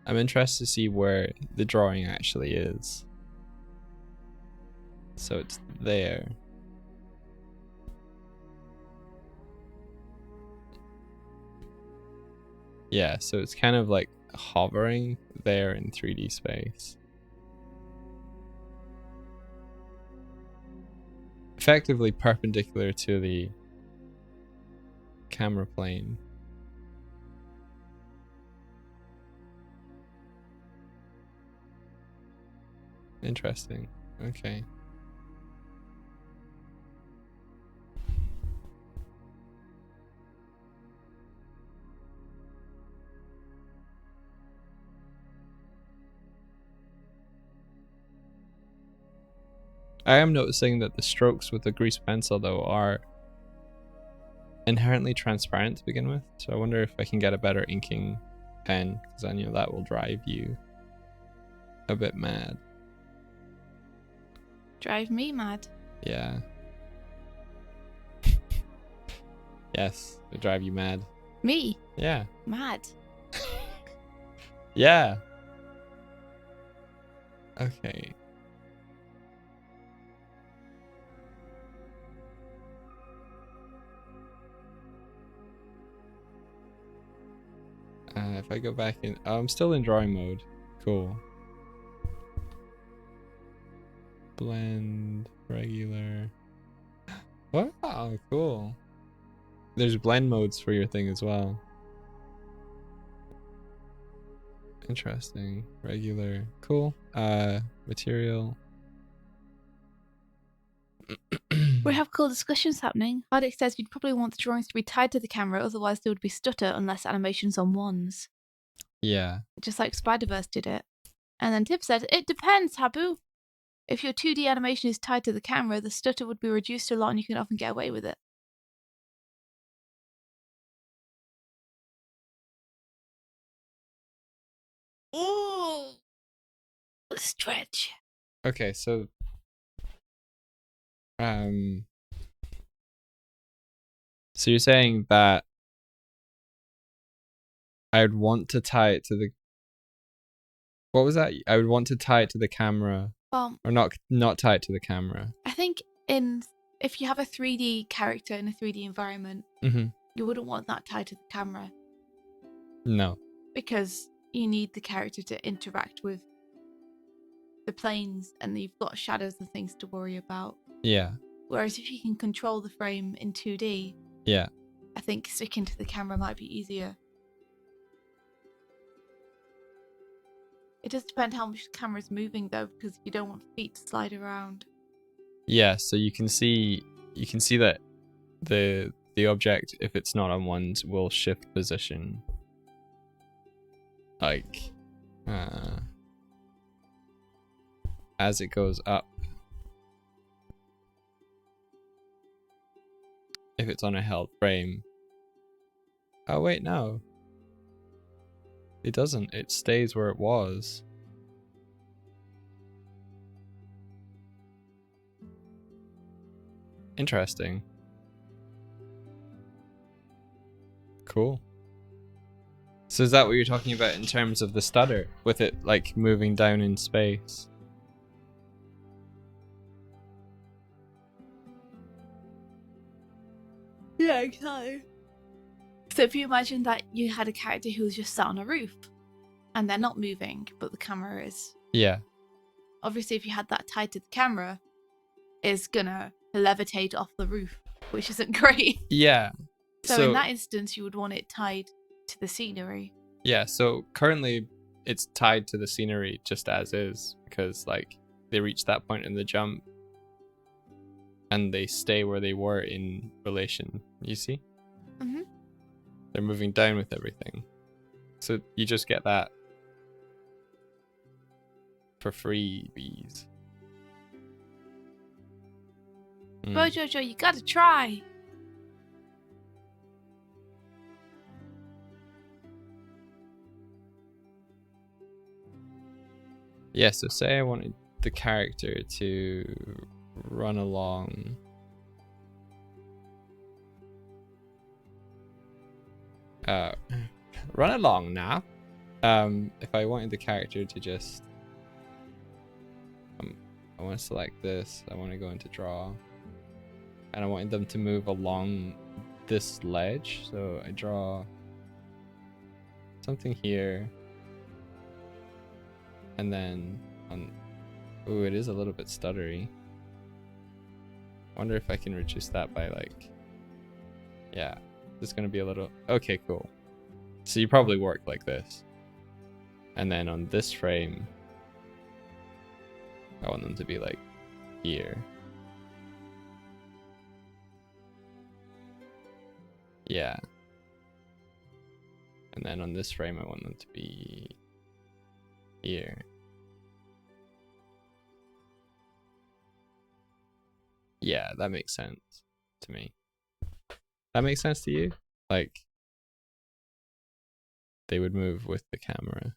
A: I'm interested to see where the drawing actually is. So it's there. Yeah, so it's kind of like hovering there in 3D space. Effectively perpendicular to the camera plane. Interesting. Okay. I am noticing that the strokes with the grease pencil though are inherently transparent to begin with, so I wonder if I can get a better inking pen, because I know that will drive you a bit mad.
B: Drive me mad.
A: Yeah. Yes, it'll drive you mad.
B: Me?
A: Yeah.
B: Mad.
A: Yeah. Okay. If I go back in, oh, I'm still in drawing mode. Cool. Blend, regular. Wow, cool. There's blend modes for your thing as well. Interesting. Regular. Cool. Material.
B: We have cool discussions happening. Hardik says you'd probably want the drawings to be tied to the camera, otherwise there would be stutter unless animation's on ones.
A: Yeah.
B: Just like Spider-Verse did it. And then Tip said, it depends, Habu. If your 2D animation is tied to the camera, the stutter would be reduced a lot and you can often get away with it. Ooh. Stretch.
A: Okay, so so you're saying that I'd want to tie it to the, what was that? I would want to tie it to the camera.
B: Well,
A: or not tie it to the camera.
B: I think if you have a 3D character in a 3D environment, you wouldn't want that tied to the camera.
A: No.
B: Because you need the character to interact with the planes and you've got shadows and things to worry about.
A: Yeah.
B: Whereas if you can control the frame in 2D,
A: yeah,
B: I think sticking to the camera might be easier. It does depend how much the camera's moving though, because you don't want feet to slide around.
A: Yeah, so you can see that the object, if it's not on ones, will shift position. Like as it goes up. If it's on a held frame. Oh wait, no. It doesn't. It stays where it was. Interesting. Cool. So is that what you're talking about in terms of the stutter? With it like moving down in space?
B: Yeah, exactly. So if you imagine that you had a character who was just sat on a roof and they're not moving, but the camera is.
A: Yeah.
B: Obviously, if you had that tied to the camera, it's gonna levitate off the roof, which isn't great.
A: Yeah.
B: So in that instance, you would want it tied to the scenery.
A: Yeah, so currently it's tied to the scenery just as is, because like they reach that point in the jump and they stay where they were in relation, you see?
B: Mm-hmm.
A: They're moving down with everything. So you just get that for freebies.
B: Jojo, you gotta try!
A: Yeah, so say I wanted the character to run along. Run along now. If I wanted the character to just, I want to select this. I want to go into draw, and I wanted them to move along this ledge. So I draw something here, and then on. Ooh, it is a little bit stuttery. Wonder if I can reduce that by like. Yeah, it's gonna be a little. Okay, cool. So you probably work like this. And then on this frame, I want them to be like here. Yeah. And then on this frame, I want them to be here. Yeah, that makes sense to me. That makes sense to you? Like, they would move with the camera.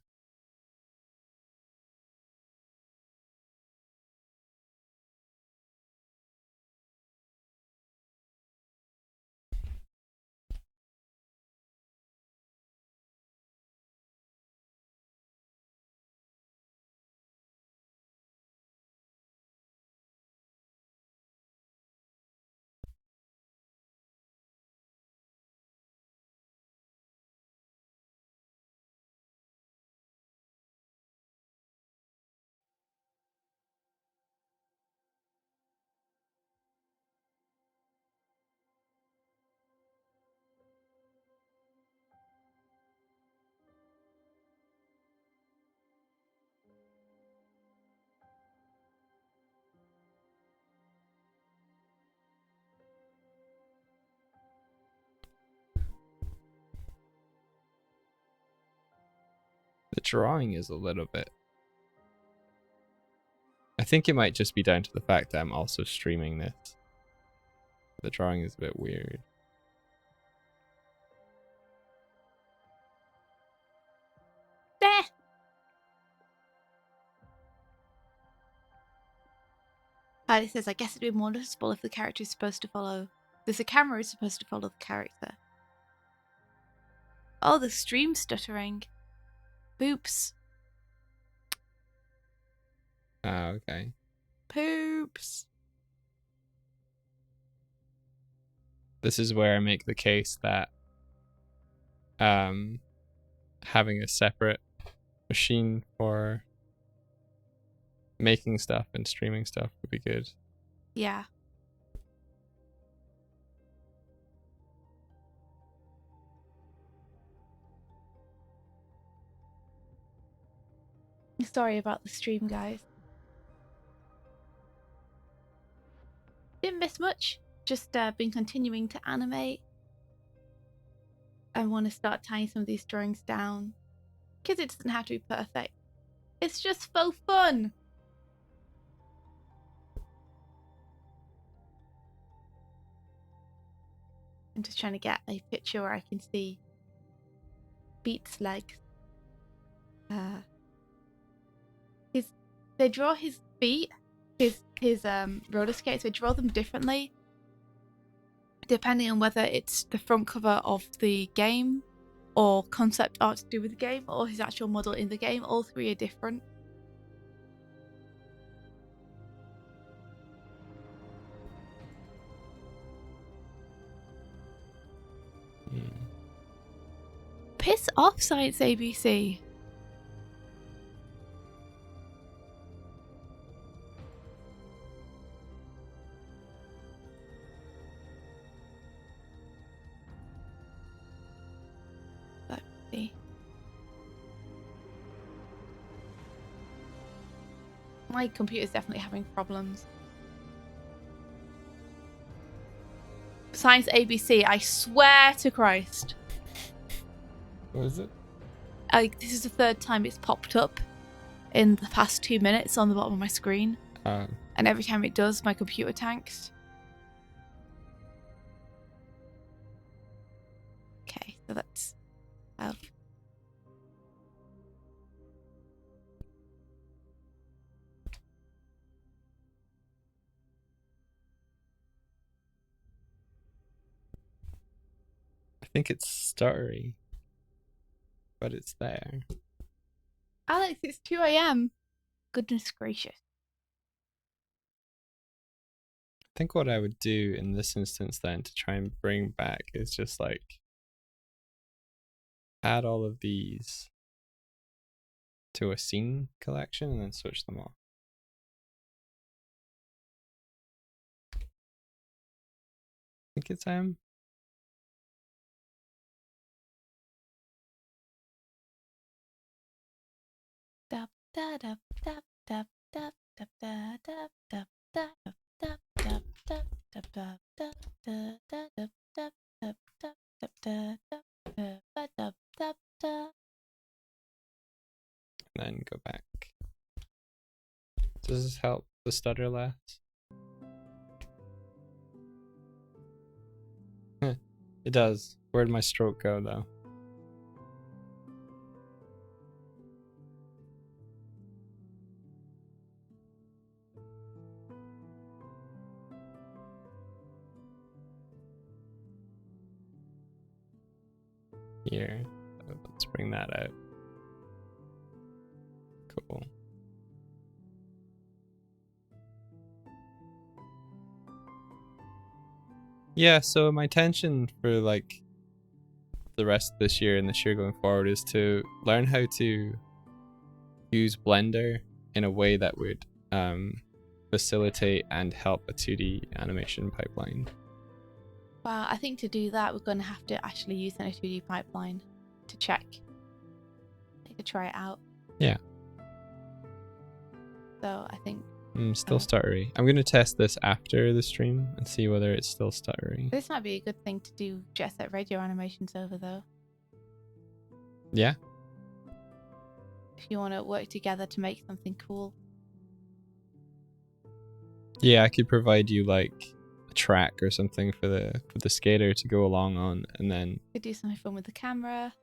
A: The drawing is a little bit. I think it might just be down to the fact that I'm also streaming this. The drawing is a bit weird.
B: There. It says, I guess it'd be more noticeable if the character is supposed to follow. The camera is supposed to follow the character. Oh, the stream stuttering. Poops.
A: Ah, okay.
B: Poops.
A: This is where I make the case that having a separate machine for making stuff and streaming stuff would be good.
B: Yeah. Sorry about the stream, guys. Didn't miss much. Just been continuing to animate. I want to start tying some of these drawings down. Because it doesn't have to be perfect. It's just faux fun. I'm just trying to get a picture where I can see Beat's legs. They draw his feet, his roller skates. They draw them differently depending on whether it's the front cover of the game, or concept art to do with the game, or his actual model in the game. All three are different. Piss off, Science ABC. Let's see. My computer's definitely having problems. Science ABC, I swear to Christ.
A: What is it?
B: This is the third time it's popped up in the past 2 minutes on the bottom of my screen. And every time it does, my computer tanks. Okay, so let's have...
A: think it's stuttery, but it's there.
B: Alex, it's 2 a.m. Goodness gracious.
A: I think what I would do in this instance then to try and bring back is just like add all of these to a scene collection and then switch them off. I think it's and then go back. Does this help the stutter less? It does. Where'd my stroke go though? Here. Let's bring that out. Cool. Yeah, so my intention for like the rest of this year and this year going forward is to learn how to use Blender in a way that would facilitate and help a 2D animation pipeline.
B: Well, I think to do that, we're going to have to actually use a 2D pipeline to check. I could try it out.
A: Yeah.
B: So I think...
A: still stuttery. I'm going to test this after the stream and see whether it's still stuttery.
B: This might be a good thing to do Jet Set Radio animations over, though.
A: Yeah.
B: If you want to work together to make something cool.
A: Yeah, I could provide you like a track or something for the skater to go along on, and then
B: Could do something fun with the camera.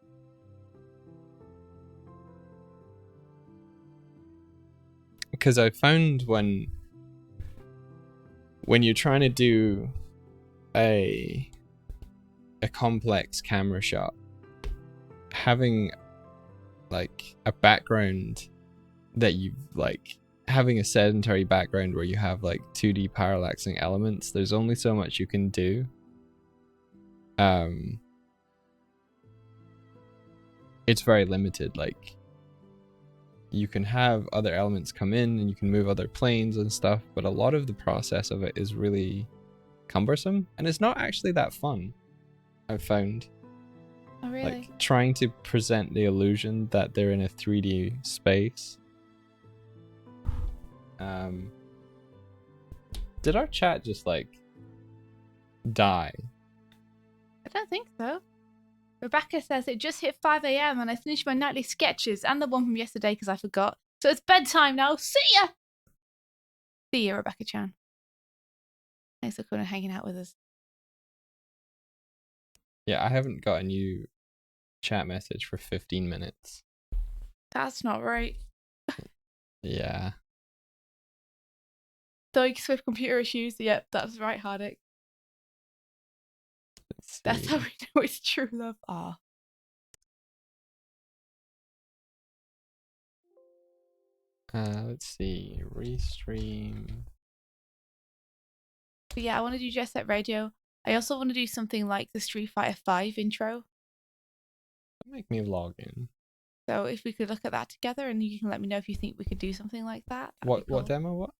A: because I found when you're trying to do a complex camera shot, having like a background that you like, having a sedentary background where you have like 2D parallaxing elements, there's only so much you can do. It's very limited. Like, you can have other elements come in and you can move other planes and stuff, but a lot of the process of it is really cumbersome and it's not actually that fun, I've found.
B: Oh, really?
A: Like, trying to present the illusion that they're in a 3D space. Did our chat just like die?
B: I don't think so. Rebecca says it just hit 5 a.m. and I finished my nightly sketches and the one from yesterday because I forgot. So it's bedtime now. See ya! See ya, Rebecca Chan. Thanks for coming and hanging out with us.
A: Yeah, I haven't got a new chat message for 15 minutes.
B: That's not right.
A: Yeah.
B: Doig Swift computer issues. Yep, that's right, Hardick. That's how we know it's true love. Ah.
A: Let's see. Restream.
B: But yeah, I want to do Jet Set Radio. I also want to do something like the Street Fighter V intro.
A: Make me log in.
B: So if we could look at that together and you can let me know if you think we could do something like that.
A: What demo? What?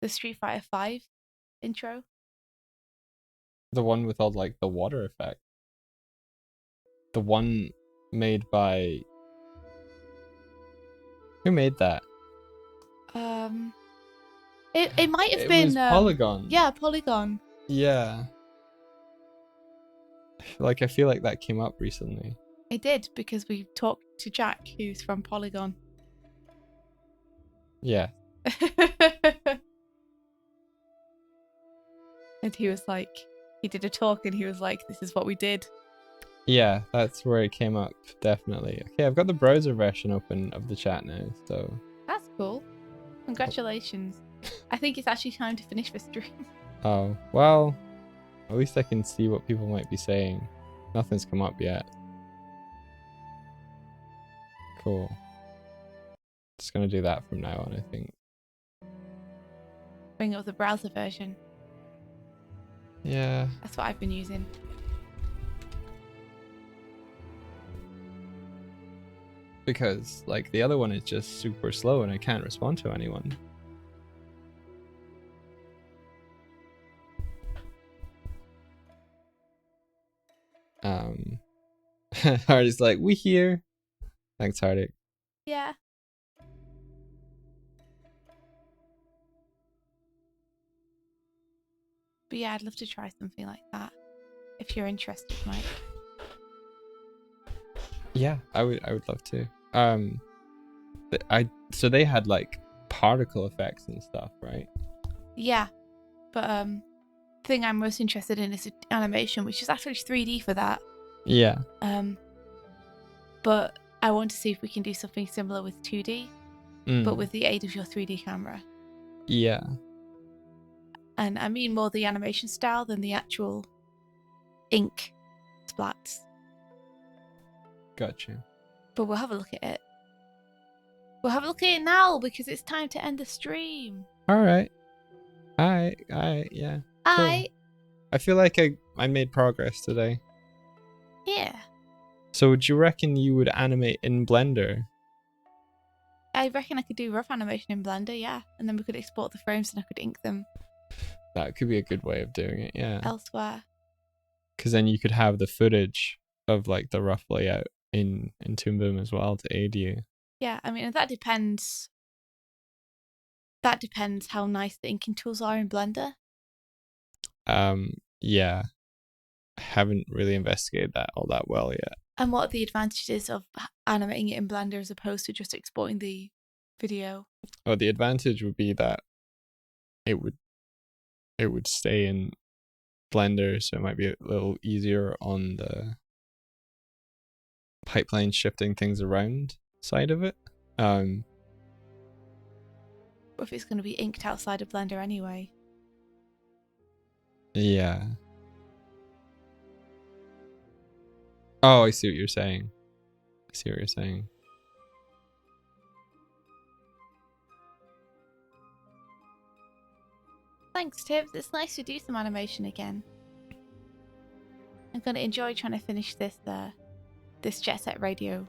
B: The Street Fighter V intro.
A: The one with all like the water effect. The one made by... Who made that?
B: It might have been
A: was Polygon.
B: Yeah, Polygon.
A: Yeah. Like, I feel like that came up recently.
B: It did, because we talked to Jack, who's from Polygon.
A: Yeah.
B: And he was like, he did a talk and he was like, this is what we did.
A: Yeah, that's where it came up, definitely. Okay, I've got the browser version open of the chat now, so...
B: That's cool. Congratulations. I think it's actually time to finish the stream.
A: Oh, well, at least I can see what people might be saying. Nothing's come up yet. Cool. Just gonna do that from now on, I think.
B: Bring up the browser version.
A: Yeah.
B: That's what I've been using.
A: Because, like, the other one is just super slow and I can't respond to anyone. Hardy's like, we here. Thanks, Hardy.
B: Yeah. But yeah, I'd love to try something like that. If you're interested, Mike.
A: Yeah, I would love to. So they had like particle effects and stuff, right?
B: Yeah. But the thing I'm most interested in is animation, which is actually 3D for that.
A: Yeah.
B: But I want to see if we can do something similar with 2D, but with the aid of your 3D camera.
A: Yeah.
B: And I mean more the animation style than the actual ink splats.
A: Gotcha.
B: But we'll have a look at it. We'll have a look at it now because it's time to end the stream.
A: Alright. Yeah. Cool. I feel like I made progress today.
B: Yeah.
A: So would you reckon you would animate in Blender?
B: I reckon I could do rough animation in Blender, yeah. And then we could export the frames and I could ink them.
A: That could be a good way of doing it, yeah.
B: Elsewhere.
A: Because then you could have the footage of like the rough layout in Toon Boom as well to aid you.
B: Yeah, I mean, that depends. That depends how nice the inking tools are in Blender.
A: Yeah. I haven't really investigated that all that well yet.
B: And what are the advantages of animating it in Blender as opposed to just exporting the video?
A: Oh, the advantage would be that it would stay in Blender, so it might be a little easier on the pipeline shifting things around side of it.
B: But if it's going to be inked outside of Blender anyway.
A: Yeah. Oh, I see what you're saying.
B: Thanks, Tibbs. It's nice to do some animation again. I'm going to enjoy trying to finish this Jet Set Radio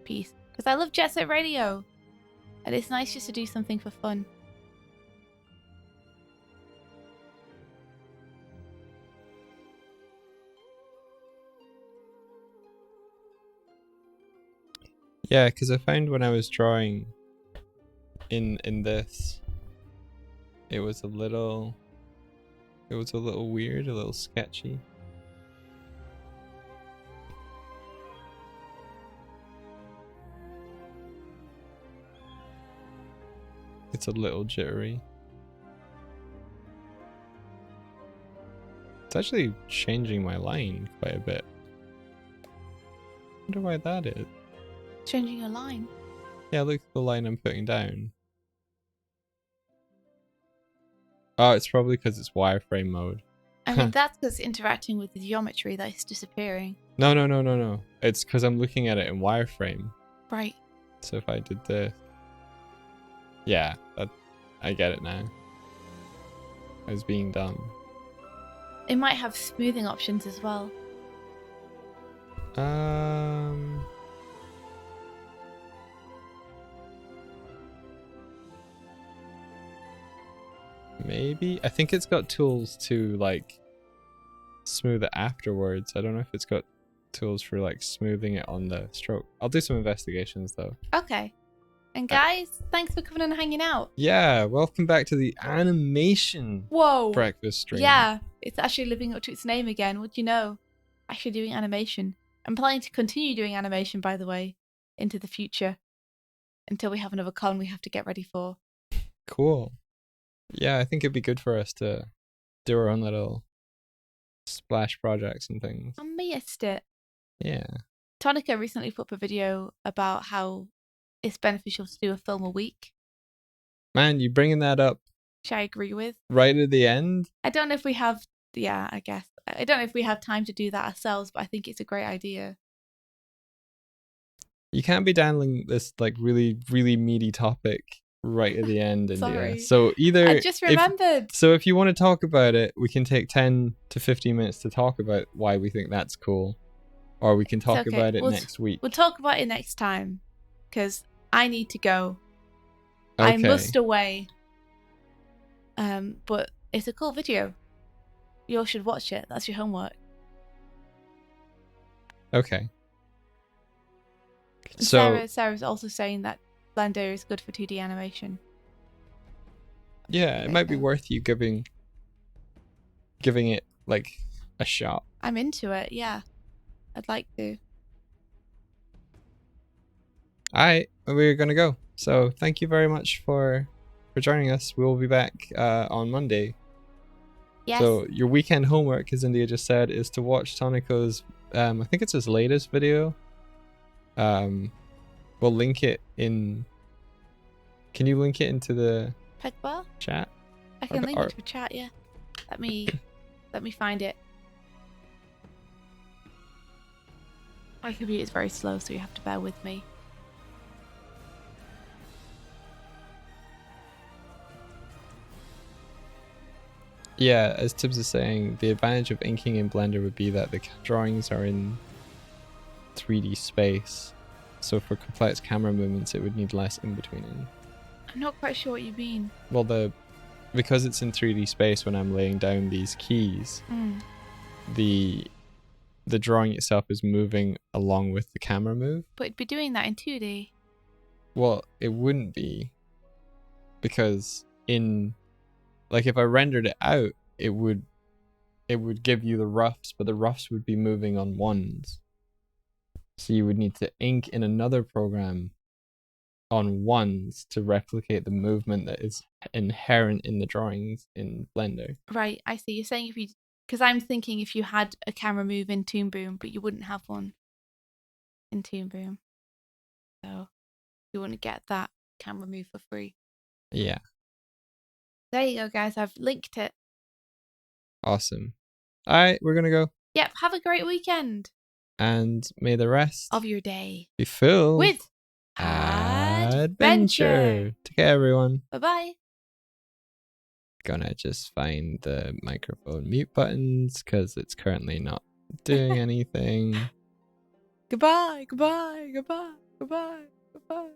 B: piece. Because I love Jet Set Radio. And it's nice just to do something for fun.
A: Yeah, because I found when I was drawing in this, it was a little weird, a little sketchy. It's a little jittery. It's actually changing my line quite a bit. I wonder why that is.
B: Changing your line?
A: Yeah, look at the line I'm putting down. Oh, it's probably because it's wireframe mode.
B: I mean, that's because interacting with the geometry that is disappearing.
A: No. It's because I'm looking at it in wireframe.
B: Right.
A: So if I did this. Yeah, I get it now. I was being dumb.
B: It might have smoothing options as well.
A: Maybe. I think it's got tools to like smooth it afterwards. I don't know if it's got tools for like smoothing it on the stroke. I'll do some investigations though.
B: Okay. And guys, thanks for coming and hanging out.
A: Yeah, welcome back to the animation breakfast stream.
B: Yeah, it's actually living up to its name again. What do you know? Actually doing animation. I'm planning to continue doing animation, by the way, into the future. Until we have another con we have to get ready for.
A: Cool. Yeah, I think it'd be good for us to do our own little splash projects and things.
B: I missed it.
A: Yeah.
B: Tonica recently put up a video about how it's beneficial to do a film a week.
A: Man, you bringing that up?
B: Which I agree with.
A: Right at the end?
B: I don't know if we have. Yeah, I guess. I don't know if we have time to do that ourselves, but I think it's a great idea.
A: You can't be handling this like really, really meaty topic right at the end, India.
B: Sorry.
A: So either
B: I just remembered.
A: if you want to talk about it, we can take 10 to 15 minutes to talk about why we think that's cool, or we can talk about it next week.
B: We'll talk about it next time, because I need to go.
A: Okay.
B: I must away. But it's a cool video. You all should watch it. That's your homework.
A: Okay.
B: And
A: So
B: Sarah's also saying that Blender is good for 2D animation.
A: yeah, it might be worth you giving it like a shot.
B: I'm into it, yeah. I'd like to.
A: Alright, we're gonna go. So thank you very much for joining us. We will be back on Monday.
B: Yes.
A: So your weekend homework, as India just said, is to watch Tonico's I think it's his latest video. We'll link it in. Can you link it into the
B: Peg bar?
A: chat?
B: I can link it to a chat, yeah. Let me find it. My computer is very slow, so you have to bear with me.
A: Yeah, as Tibbs is saying, the advantage of inking in Blender would be that the drawings are in 3D space. So for complex camera movements, it would need less in-betweening.
B: I'm not quite sure what you mean.
A: Well, because it's in 3D space when I'm laying down these keys, the drawing itself is moving along with the camera move.
B: But it'd be doing that in 2D.
A: Well, it wouldn't be, because if I rendered it out, it would give you the roughs, but the roughs would be moving on ones. So you would need to ink in another program on ones to replicate the movement that is inherent in the drawings in Blender.
B: Right, I see. You're saying because I'm thinking if you had a camera move in Toon Boom, but you wouldn't have one in Toon Boom. So you wouldn't get that camera move for free.
A: Yeah.
B: There you go, guys. I've linked it.
A: Awesome. All right, we're going to go.
B: Yep, have a great weekend.
A: And may the rest
B: of your day
A: be filled
B: with
A: adventure. Take care, everyone.
B: Bye-bye.
A: Gonna just find the microphone mute buttons because it's currently not doing anything.
B: Goodbye, goodbye, goodbye, goodbye, goodbye.